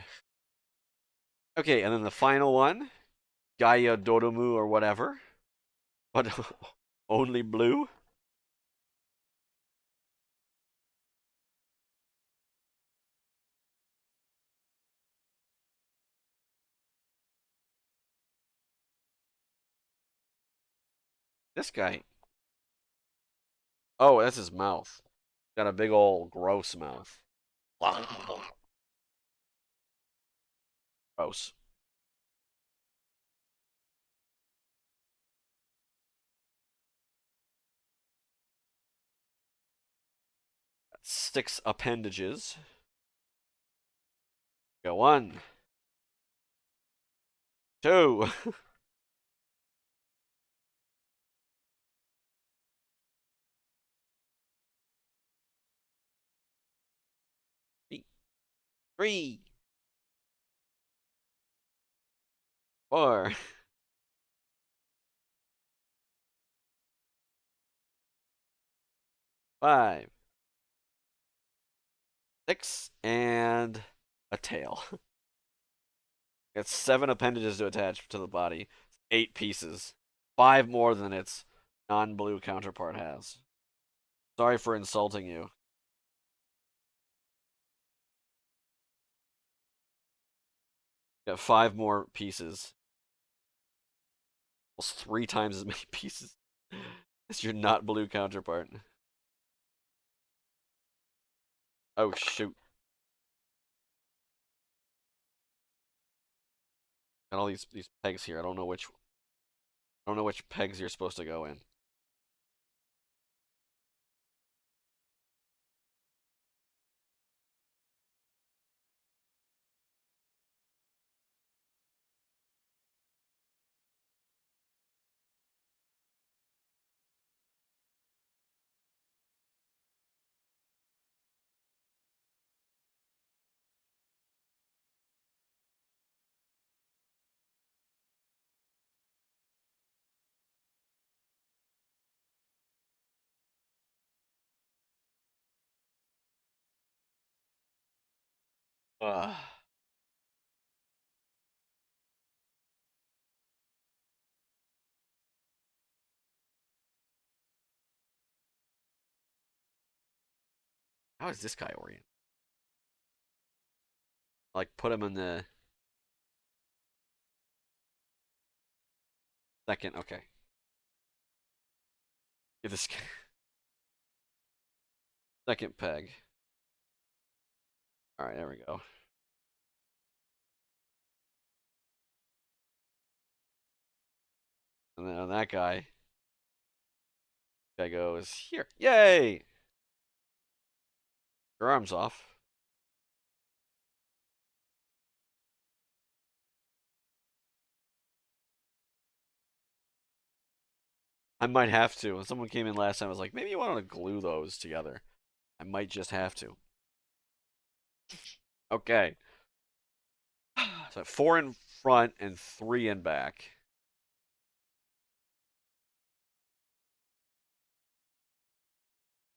Okay, and then the final one, Gaia Dodomu or whatever, but only blue. This guy. Oh, that's his mouth. Got a big old gross mouth. Gross. 6 appendages. Go 1, 2. 3, 4, 5, 6, and a tail. Got 7 appendages to attach to the body. 8 pieces. 5 more than its non-blue counterpart has. Sorry for insulting you. Got 5 more pieces. Almost 3 times as many pieces as your not blue counterpart. Oh shoot. Got all these pegs here. I don't know which pegs you're supposed to go in. Ugh. How is this guy oriented? Like put him in the second. Okay. Get this second peg. All right, there we go. And then on that guy goes here. Yay! Your arm's off. I might have to. When someone came in last time, I was like, maybe you want to glue those together. I might just have to. Okay. So 4 in front and 3 in back.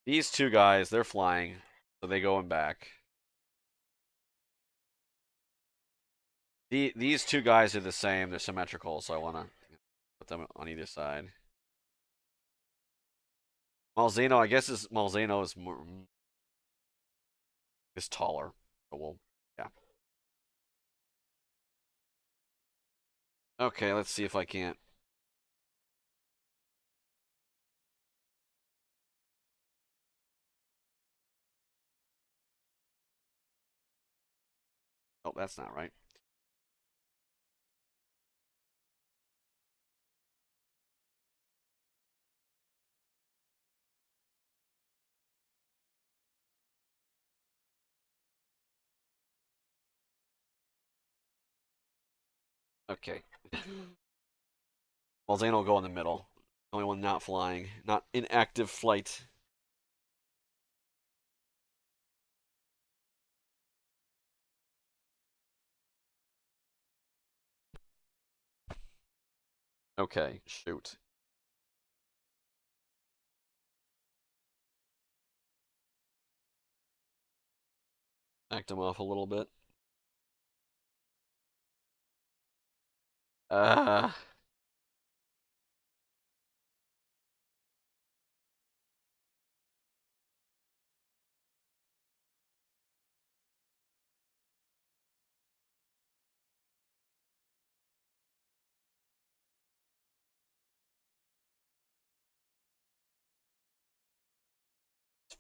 These 2 guys, they're flying, so they go in back. These 2 guys are the same. They're symmetrical, so I want to put them on either side. Malzeno, I guess Malzeno is more is taller. But we'll yeah. Okay, let's see if I can't. Oh, that's not right. Okay. Malzeno will go in the middle. Only one not flying, not in active flight. Okay, shoot. Act him off a little bit. Uh,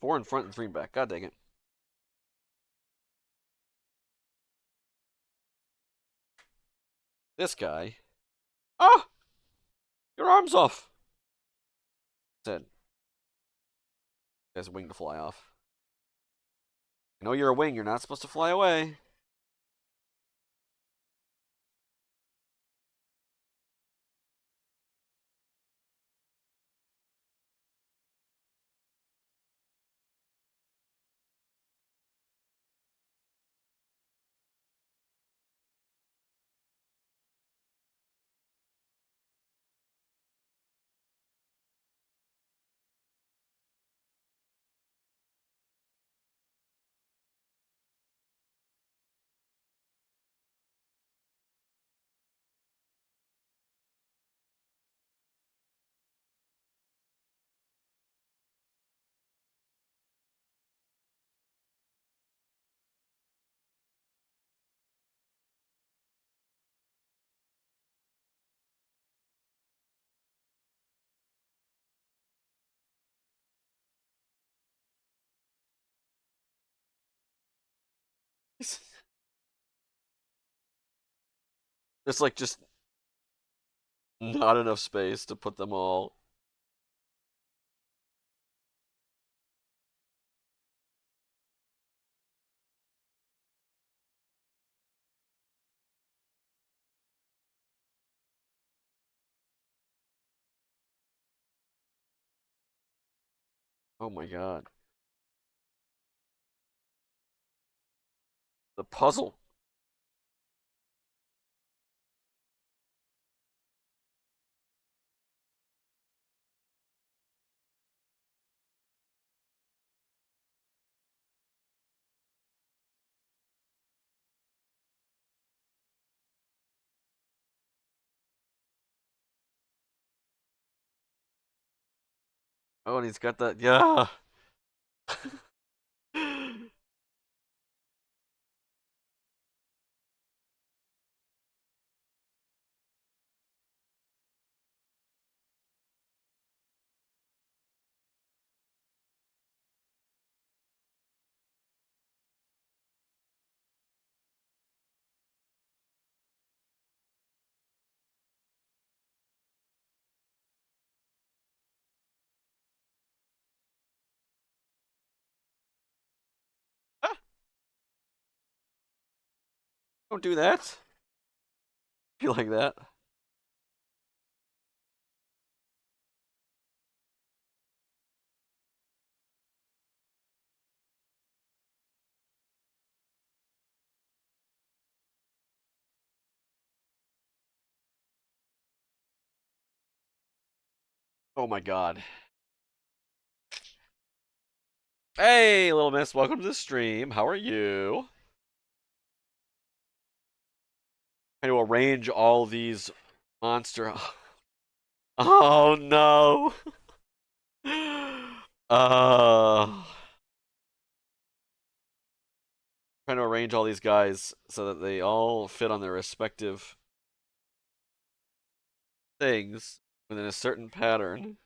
4 in front and 3 back. God dang it. This guy. Ah! Your arm's off! Said. Has a wing to fly off. I know you're a wing. You're not supposed to fly away. There's like just not enough space to put them all. Oh my god. The puzzle. Oh, and he's got that. Yeah. Don't do that. You like that? Oh my god. Hey, little miss, welcome to the stream. How are you? Trying to arrange all these monster. Oh no. Uh, trying to arrange all these guys so that they all fit on their respective things within a certain pattern.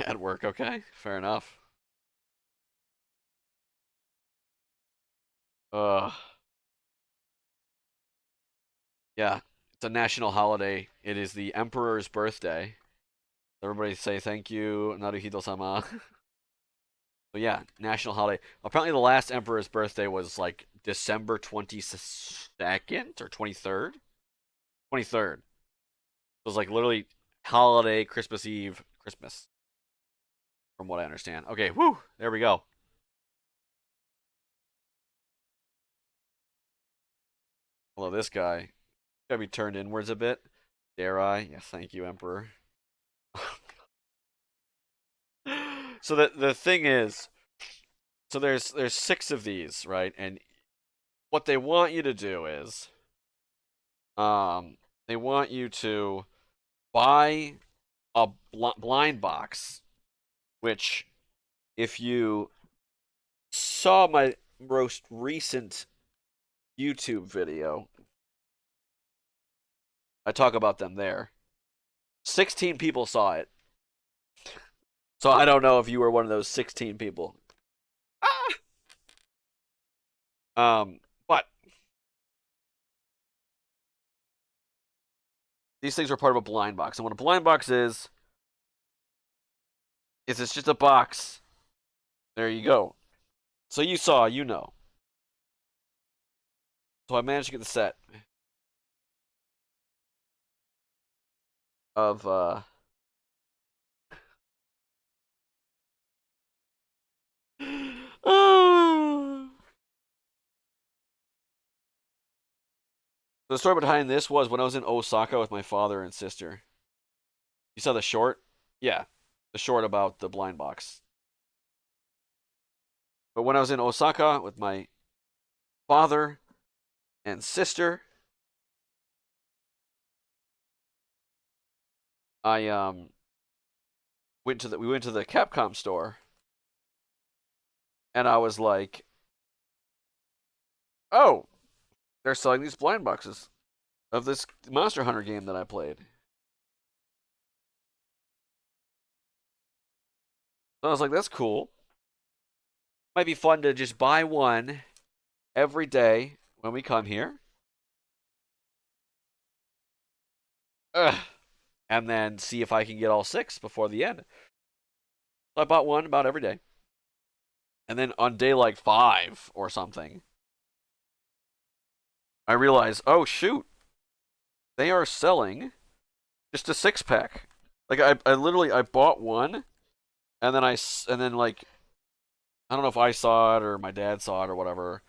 At work, okay? Fair enough. Uh, yeah, it's a national holiday. It is the Emperor's birthday. Everybody say thank you, Naruhito-sama. But yeah, national holiday. Apparently, the last Emperor's birthday was like December 22nd or 23rd. 23rd. It was like literally holiday, Christmas Eve, Christmas, from what I understand. Okay, whoo, there we go. Although this guy gotta be turned inwards a bit. Dare I? Yes, thank you, Emperor. So the thing is, so there's 6 of these, right? And what they want you to do is, um, they want you to buy a blind box, which if you saw my most recent YouTube video, I talk about them there. 16 people saw it. So I don't know if you were one of those 16 people. But these things are part of a blind box. And what a blind box is it's just a box. There you go. So you saw, you know. So I managed to get the set of The story behind this was when I was in Osaka with my father and sister. You saw the short? Yeah. The short about the blind box. But when I was in Osaka with my father and sister, I we went to the Capcom store and I was like, "Oh, they're selling these blind boxes of this Monster Hunter game that I played." So I was like, "That's cool. Might be fun to just buy one every day when we come here." Ugh. And then see if I can get all 6 before the end. So I bought one about every day. And then on day like 5 or something, I realized, oh shoot, they are selling just a 6-pack. Like I literally I bought one, and then like I don't know if I saw it or my dad saw it or whatever.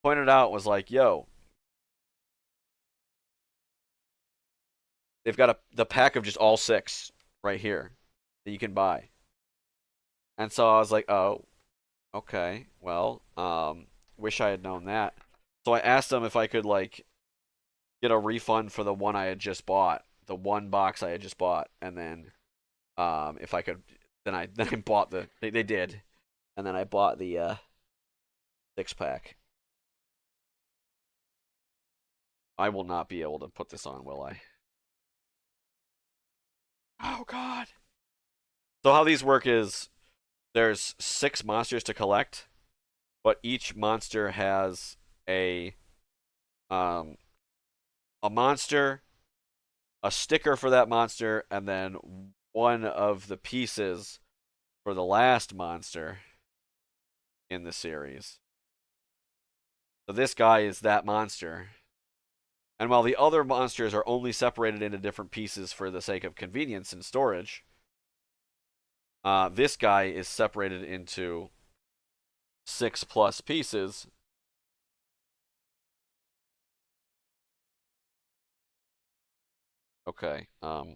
Pointed out was like, yo, they've got the pack of just all 6 right here that you can buy. And so I was like, oh, okay, well, wish I had known that. So I asked them if I could like get a refund for the one I had just bought, the one box I had just bought, and then if I could, then I bought they did, and then I bought the 6-pack. I will not be able to put this on, will I? Oh God. So how these work is there's 6 monsters to collect, but each monster has um a monster, a sticker for that monster, and then one of the pieces for the last monster in the series. So this guy is that monster. And while the other monsters are only separated into different pieces for the sake of convenience and storage, this guy is separated into 6+ pieces. Okay. So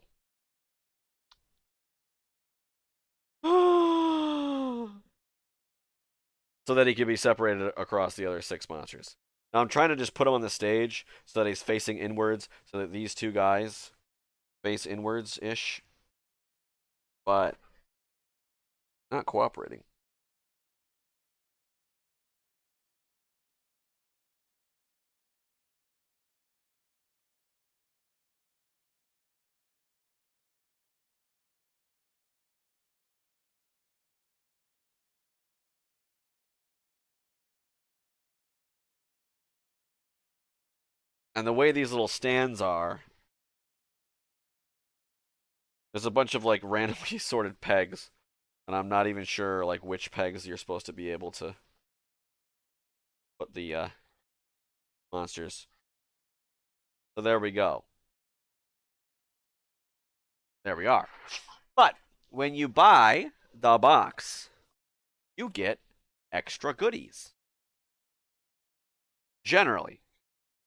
that he can be separated across the other 6 monsters. Now I'm trying to just put him on the stage so that he's facing inwards, so that these 2 guys face inwards ish, but not cooperating. And the way these little stands are, there's a bunch of like randomly sorted pegs, and I'm not even sure like which pegs you're supposed to be able to put the monsters. So there we go. There we are. But when you buy the box, you get extra goodies. Generally,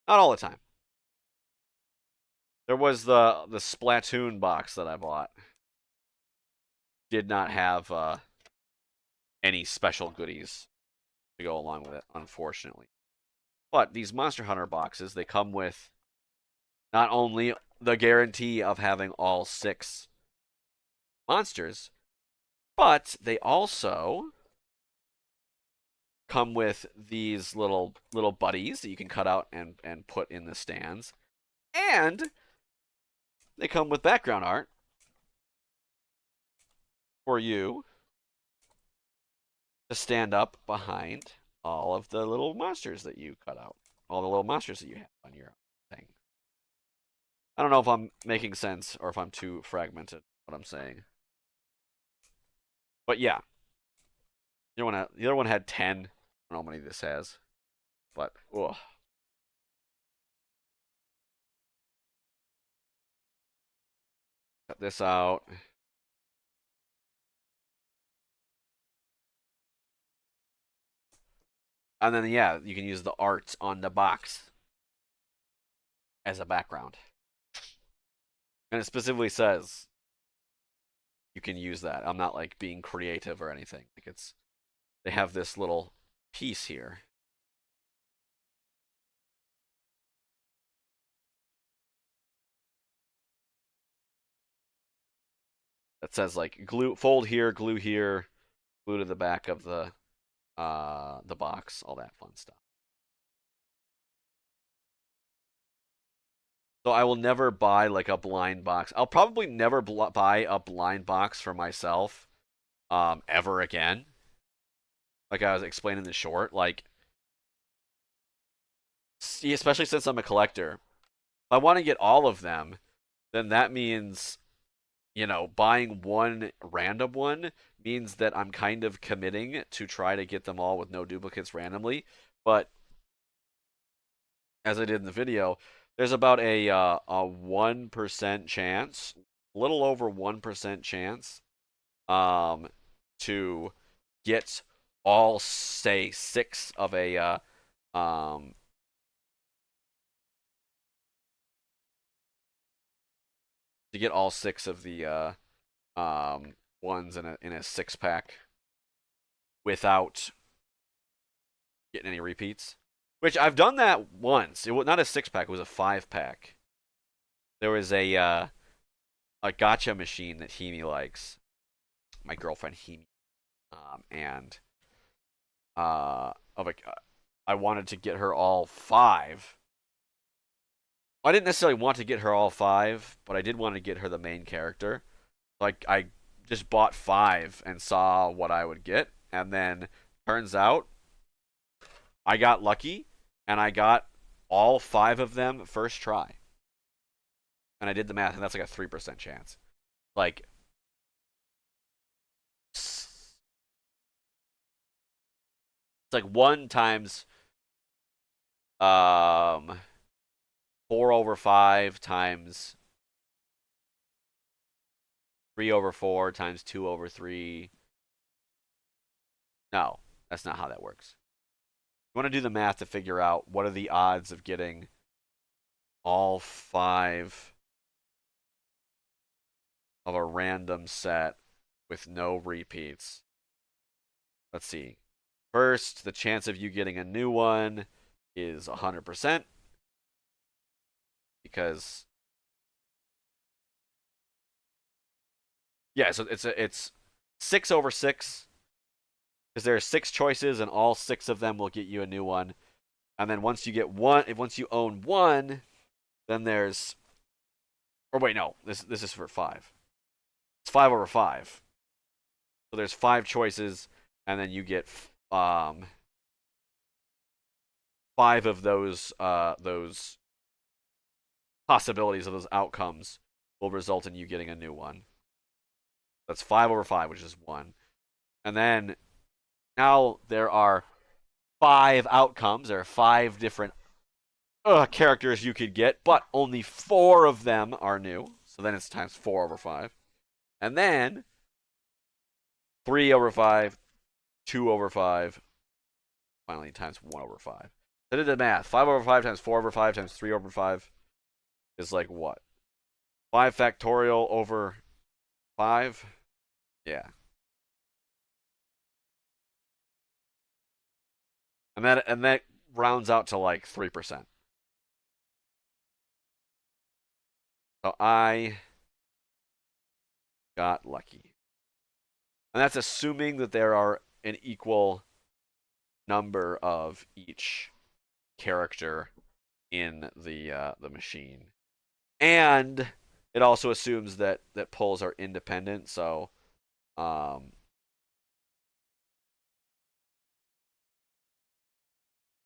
not all the time. There was the Splatoon box that I bought. Did not have any special goodies to go along with it, unfortunately. But these Monster Hunter boxes, they come with not only the guarantee of having all 6 monsters, but they also come with these little buddies that you can cut out and put in the stands. And they come with background art for you to stand up behind all of the little monsters that you cut out. All the little monsters that you have on your thing. I don't know if I'm making sense or if I'm too fragmented what I'm saying. But yeah. The other one had 10. I don't know how many this has. But, ugh. Cut this out. And then, yeah, you can use the art on the box as a background. And it specifically says you can use that. I'm not like being creative or anything. Like they have this little piece here. That says like fold here, glue here, glue to the back of the box, all that fun stuff. So I will never buy like a blind box. I'll probably never buy a blind box for myself ever again. Like I was explaining the short, like especially since I'm a collector. If I want to get all of them, then that means, buying one random one means that I'm kind of committing to try to get them all with no duplicates randomly. But as I did in the video, there's about a 1% chance, a little over 1% chance, to get all, say, 6 of a to get all 6 of the ones in a 6-pack without getting any repeats. Which I've done that once. It was not a 6-pack; it was a 5-pack. There was a gacha machine that Himi likes. My girlfriend Himi, and I wanted to get her all 5. I didn't necessarily want to get her all 5, but I did want to get her the main character. Like I just bought 5 and saw what I would get, and then turns out I got lucky and I got all 5 of them first try. And I did the math, and that's like a 3% chance. Like, it's like 1 times 4/5 times 3/4 times 2/3. No, that's not how that works. You want to do the math to figure out what are the odds of getting all 5 of a random set with no repeats. Let's see. First, the chance of you getting a new one is 100%, because yeah, so it's 6/6, because there are 6 choices and all 6 of them will get you a new one. And then once you own one, then there's, or wait, no, this is for 5. It's 5/5. So there's 5 choices, and then you get 5 of those possibilities of those outcomes will result in you getting a new one. That's 5/5, which is 1. And then now there are 5 outcomes. There are 5 different characters you could get, but only 4 of them are new. So then it's times 4/5. And then 3/5, 2/5, finally times 1/5. I did the math. 5/5 times 4/5 times 3/5 is like what? 5 factorial over 5. Yeah. And that rounds out to like 3%. So I got lucky. And that's assuming that there are an equal number of each character in the machine. And it also assumes that pulls are independent, um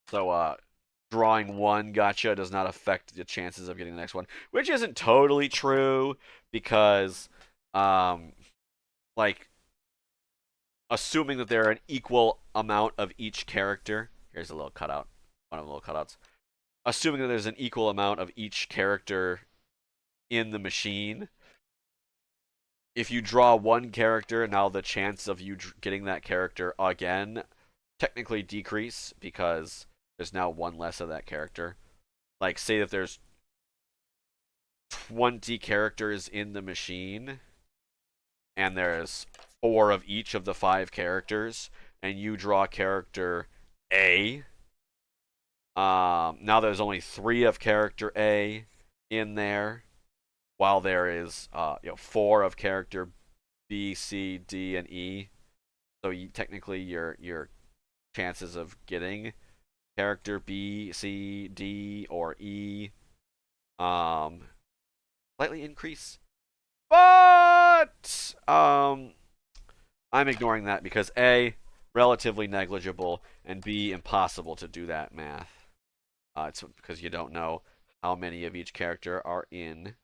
so drawing one gotcha does not affect the chances of getting the next one, which isn't totally true because um like assuming that there are an equal amount of each character. Here's a little cutout, one of the little cutouts. Assuming that there's an equal amount of each character in the machine, if you draw one character, now the chance of you getting that character again technically decrease because there's now one less of that character. Like, say that there's 20 characters in the machine and there's 4 of each of the 5 characters, and you draw character A. Now there's only 3 of character A in there, while there is 4 of character B, C, D, and E. So technically your chances of getting character B, C, D, or E um slightly increase. But I'm ignoring that because A, relatively negligible, and B, impossible to do that math. It's because you don't know how many of each character are in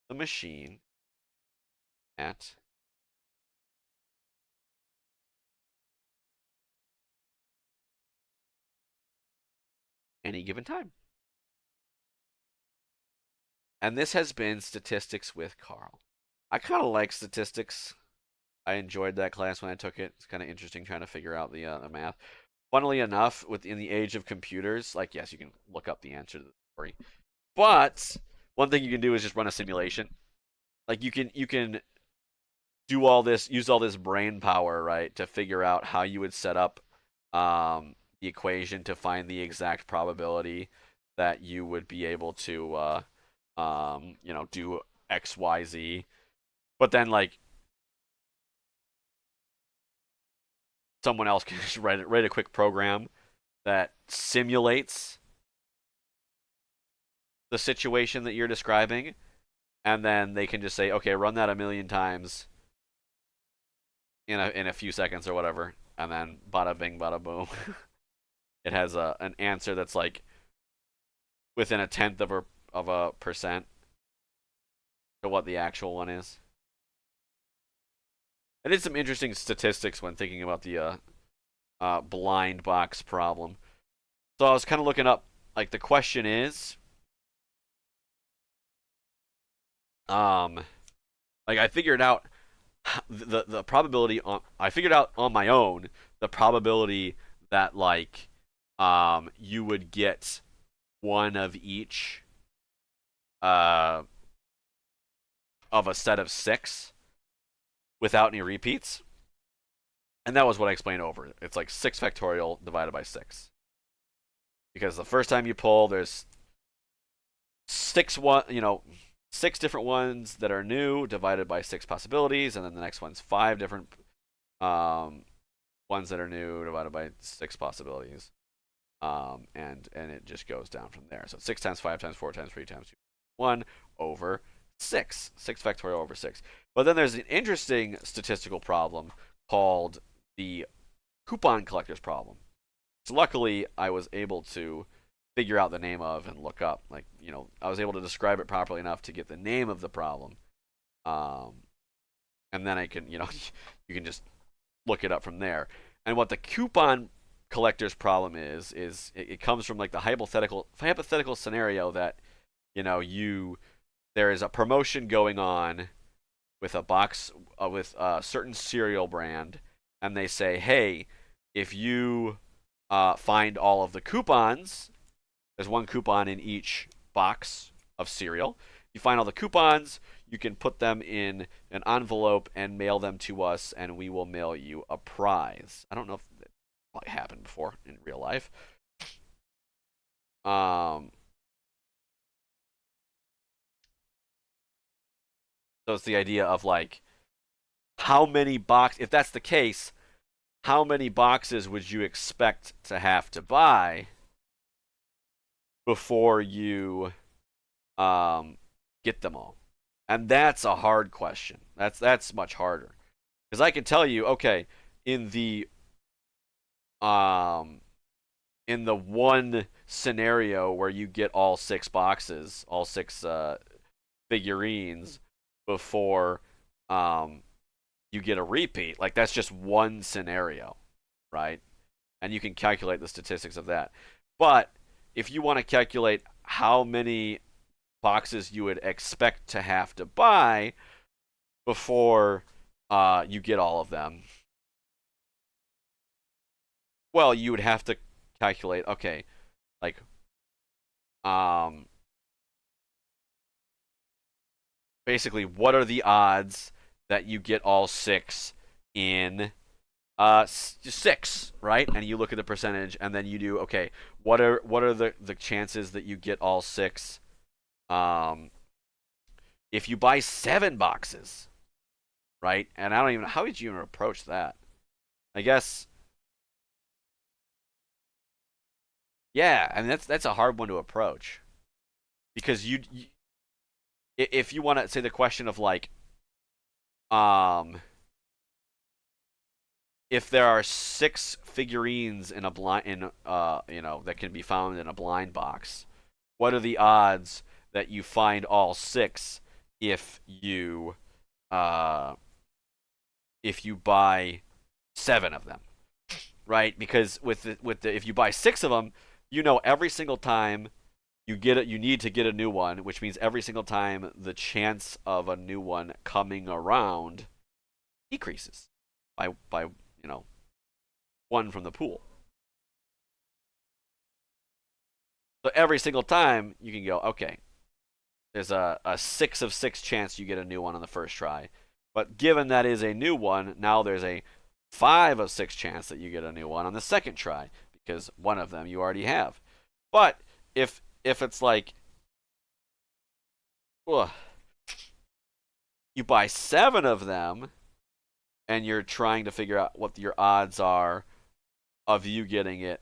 the machine at any given time. And this has been Statistics with Carl. I kind of like statistics. I enjoyed that class when I took it. It's kind of interesting trying to figure out the math. Funnily enough, within the age of computers, like, yes, you can look up the answer to the story, but one thing you can do is just run a simulation. Like, you can do all this, use all this brain power, right, to figure out how you would set up the equation to find the exact probability that you would be able to do X, Y, Z. But then, like, someone else can just write a quick program that simulates the situation that you're describing, and then they can just say, okay, run that a million times in a few seconds or whatever, and then bada bing, bada boom. It has an answer that's like within a tenth of a percent to what the actual one is. I did some interesting statistics when thinking about the blind box problem. So I was kind of looking up, like, the question is, um, like, I figured out the probability on I figured out on my own the probability that, like, you would get one of each uh of a set of 6 without any repeats. And that was what I explained over. It's like 6 factorial divided by 6. Because the first time you pull, there's 6 different ones that are new divided by 6 possibilities, and then the next one's 5 different um, ones that are new divided by 6 possibilities. And it just goes down from there. So 6 times 5 times 4 times 3 times 2, 1 over 6. 6 factorial over 6. But then there's an interesting statistical problem called the coupon collector's problem. So luckily, I was able to figure out the name of and look up. Like, I was able to describe it properly enough to get the name of the problem. And then I can, you can just look it up from there. And what the coupon collector's problem is it comes from, like, the hypothetical scenario that, there is a promotion going on with a box with a certain cereal brand, and they say, hey, if you find all of the coupons, there's one coupon in each box of cereal. You find all the coupons, you can put them in an envelope and mail them to us, and we will mail you a prize. I don't know if that might happen before in real life. Um, so it's the idea of like how many if that's the case, how many boxes would you expect to have to buy before you get them all? And that's a hard question. That's much harder. Because I can tell you, okay, in the um in the one scenario where you get all 6 boxes, all 6 figurines before you get a repeat, like that's just one scenario, right? And you can calculate the statistics of that. But if you want to calculate how many boxes you would expect to have to buy before you get all of them, well, you would have to calculate, okay, like basically what are the odds that you get all 6 in 6, right? And you look at the percentage, and then you do, okay, what are the chances that you get all 6 if you buy 7 boxes, right? And I don't even, how would you even approach that? I guess, yeah, I mean that's a hard one to approach because if you want to say the question of like um if there are 6 figurines in a blind that can be found in a blind box, what are the odds that you find all 6 if you uh if you buy 7 of them, right? Because with the if you buy 6 of them, you know every single time you need to get a new one, which means every single time the chance of a new one coming around decreases by one from the pool. So every single time you can go, okay, there's a 6 of 6 chance you get a new one on the first try. But given that is a new one, now there's a 5 of 6 chance that you get a new one on the second try because one of them you already have. But if it's like, ugh, you buy 7 of them and you're trying to figure out what your odds are of you getting it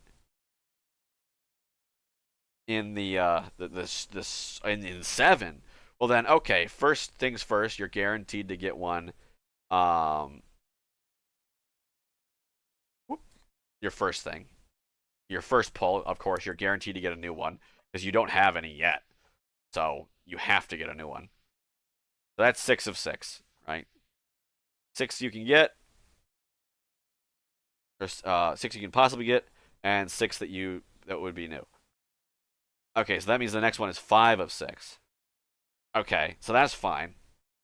in in 7, well then okay, first things first, you're guaranteed to get one. Um, your first thing, your first pull, of course, you're guaranteed to get a new one because you don't have any yet, so you have to get a new one. So that's 6 of 6, right? 6 you can get, or 6 you can possibly get, and 6 that would be new. Okay, so that means the next one is 5 of 6. Okay, so that's fine.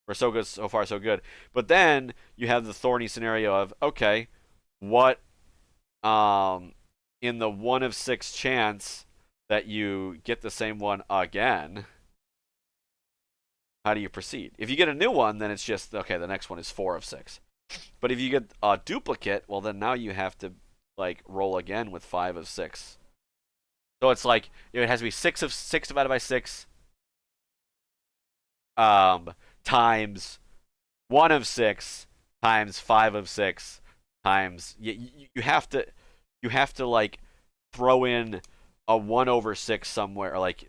We're so good so far, so good. But then you have the thorny scenario of, okay, what in the 1 of 6 chance that you get the same one again, how do you proceed? If you get a new one, then it's just okay, the next one is 4 of 6. But if you get a duplicate, well then now you have to like roll again with 5 of 6. So it's like it has to be 6 of 6 divided by 6 times 1 of 6 times 5 of 6 times you have to like throw in a 1 over 6 somewhere, like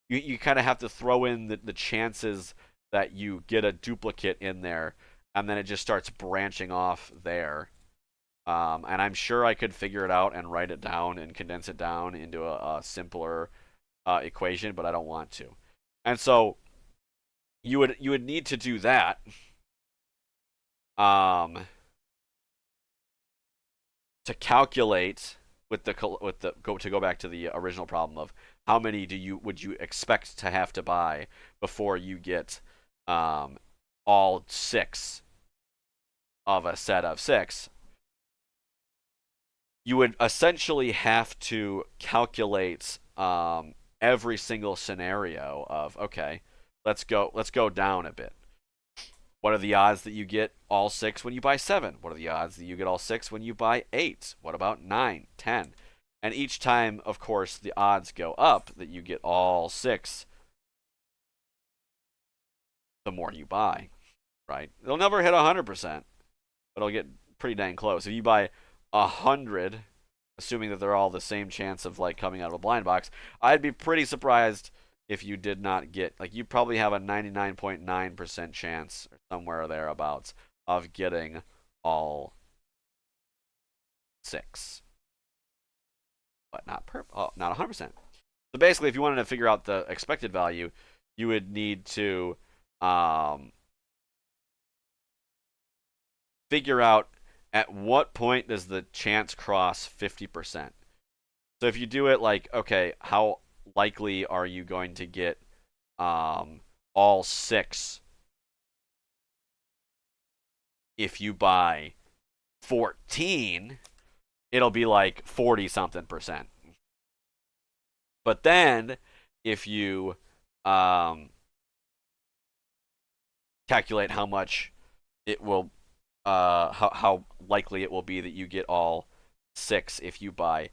you kind of have to throw in the chances that you get a duplicate in there, and then it just starts branching off there. And I'm sure I could figure it out and write it down and condense it down into a simpler equation, but I don't want to. And so you would need to do that. Um, to calculate to go back to the original problem of how many would you expect to have to buy before you get all 6 of a set of 6. You would essentially have to calculate every single scenario of, okay, Let's go down a bit. What are the odds that you get all 6 when you buy 7? What are the odds that you get all 6 when you buy 8? What about 9, 10? And each time, of course, the odds go up that you get all 6, the more you buy, right? It'll never hit 100%, but it'll get pretty dang close. If you buy 100, assuming that they're all the same chance of like coming out of a blind box, I'd be pretty surprised if you did not get, like, you probably have a 99.9% chance or somewhere thereabouts of getting all 6, but not 100%. So basically, if you wanted to figure out the expected value, you would need to figure out at what point does the chance cross 50%. So if you do it like, okay, how likely are you going to get all 6 if you buy 14? It'll be like 40 something percent. But then if you calculate how much it will how likely it will be that you get all 6 if you buy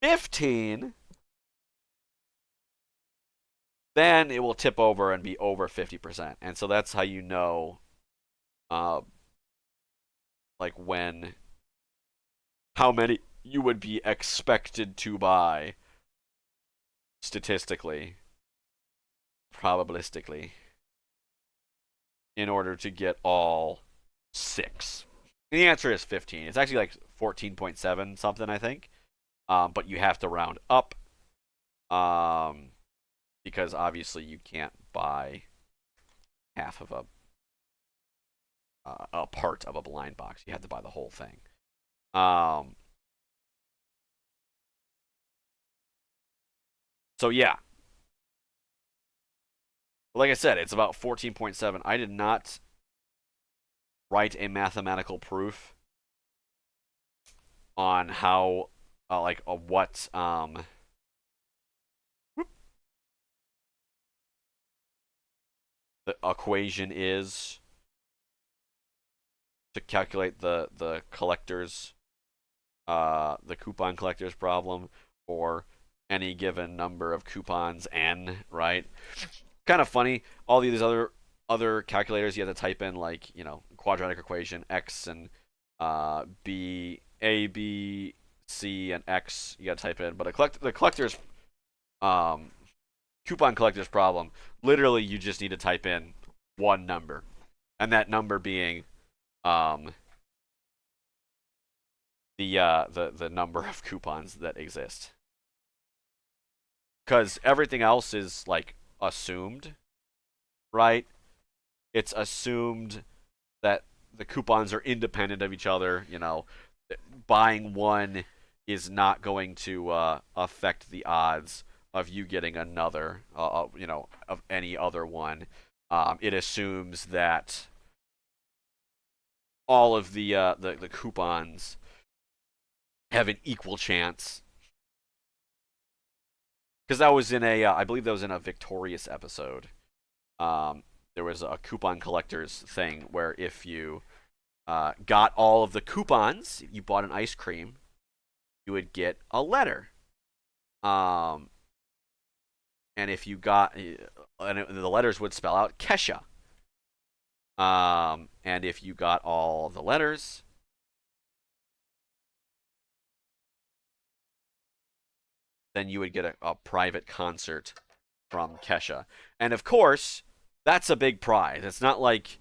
15, then it will tip over and be over 50%. And so that's how you know like how many you would be expected to buy statistically, probabilistically, in order to get all 6. And the answer is 15. It's actually like 14.7 something, I think. But you have to round up. Because obviously you can't buy half of a part of a blind box. You have to buy the whole thing. So yeah. Like I said, it's about 14.7. I did not write a mathematical proof on how what the equation is to calculate the collector's the coupon collector's problem, or any given number of coupons n, right? Kind of funny. All these other calculators you have to type in, like, quadratic equation x and b, a, b, c, and x. You got to type in, but the collector's coupon collector's problem, literally you just need to type in one number, and that number being the number of coupons that exist, because everything else is like assumed, right? It's assumed that the coupons are independent of each other. Buying one is not going to affect the odds of you getting another, of any other one. It assumes that all of the coupons have an equal chance. Because that was in I believe that was in a Victorious episode. There was a coupon collectors thing where if you got all of the coupons, you bought an ice cream, you would get a letter. And if you got, the letters would spell out Kesha. And if you got all the letters, then you would get a private concert from Kesha. And of course, that's a big prize. It's not like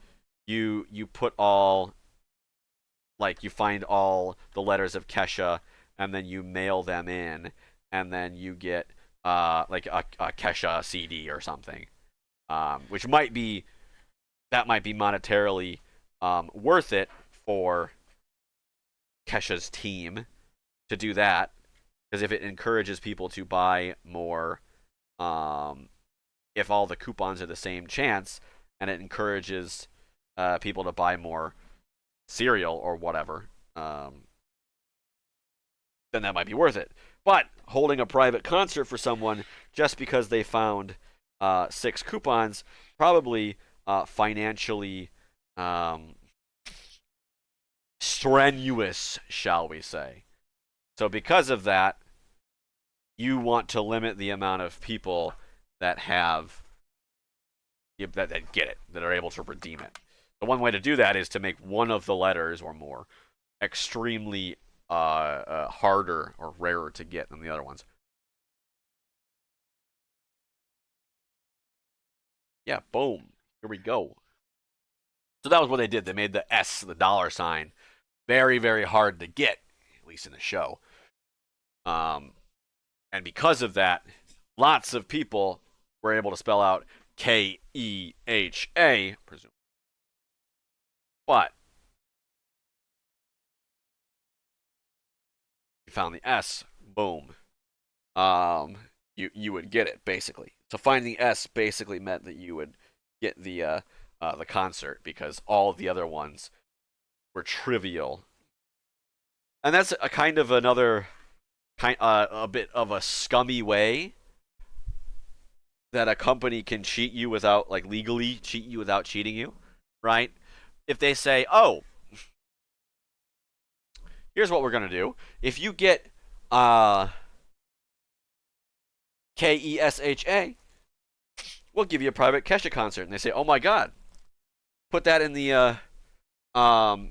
you put all, like, you find all the letters of Kesha and then you mail them in, and then you get like a Kesha CD or something, which might be monetarily worth it for Kesha's team to do that, because if it encourages people to buy more, if all the coupons are the same chance, and it encourages people to buy more cereal or whatever, then that might be worth it. But holding a private concert for someone just because they found 6 coupons, probably financially um, strenuous, shall we say. So because of that, you want to limit the amount of people that have that get it, that are able to redeem it. The one way to do that is to make one of the letters or more extremely harder or rarer to get than the other ones. Yeah, boom. Here we go. So that was what they did. They made the S, the dollar sign, very, very hard to get, at least in the show. And because of that, lots of people were able to spell out Keha, presumably. But you found the S, boom. You would get it basically. So finding S basically meant that you would get the concert because all the other ones were trivial. And that's a kind of another a bit of a scummy way that a company can cheat you without like legally cheat you without cheating you, right? If they say, "Oh, here's what we're gonna do. If you get Kesha, we'll give you a private Kesha concert," and they say, "Oh my God, put that um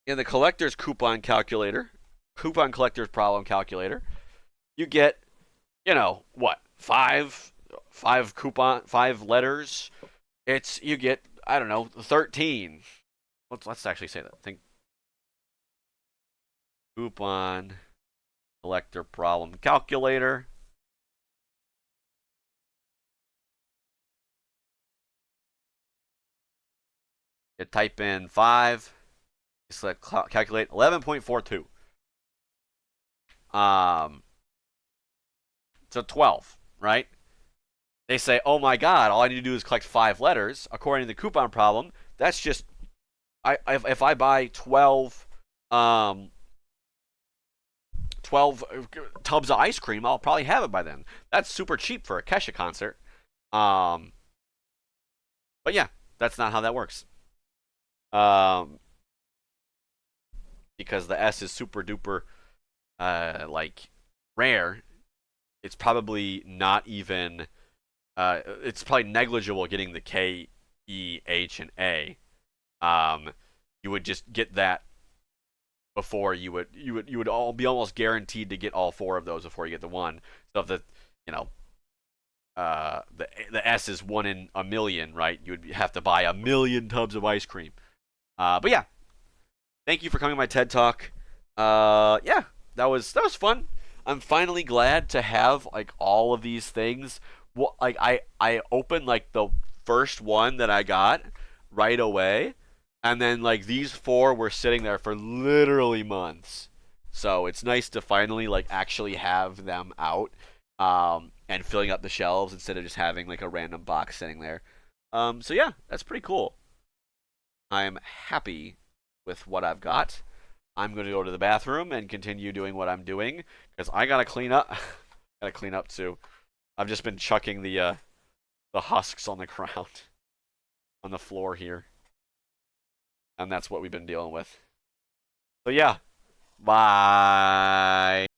in the collector's coupon calculator, coupon collector's problem calculator. You get, what, five letters. You get, I don't know, 13. Let's actually say that. Think coupon collector problem calculator. You type in 5. You select calculate 11.42. So 12, right? They say, "Oh my God, all I need to do is collect 5 letters." According to the coupon problem, that's just if I buy 12 tubs of ice cream, I'll probably have it by then. That's super cheap for a Kesha concert. Um, but yeah, that's not how that works. Um, because the S is super duper like rare. It's probably not even it's probably negligible getting the K, E, H, and A. You would just get that before you would all be almost guaranteed to get all 4 of those before you get the one. So if you know the S is 1 in a million, right? You would have to buy a million tubs of ice cream. But yeah, thank you for coming to my TED Talk. Yeah, that was fun. I'm finally glad to have like all of these things. Well, like I opened like the first one that I got right away, and then like these 4 were sitting there for literally months. So it's nice to finally like actually have them out, and filling up the shelves instead of just having like a random box sitting there. So yeah, that's pretty cool. I'm happy with what I've got. I'm going to go to the bathroom and continue doing what I'm doing because I gotta clean up. Gotta clean up too. I've just been chucking the husks on the ground on the floor here, and that's what we've been dealing with. So yeah, bye.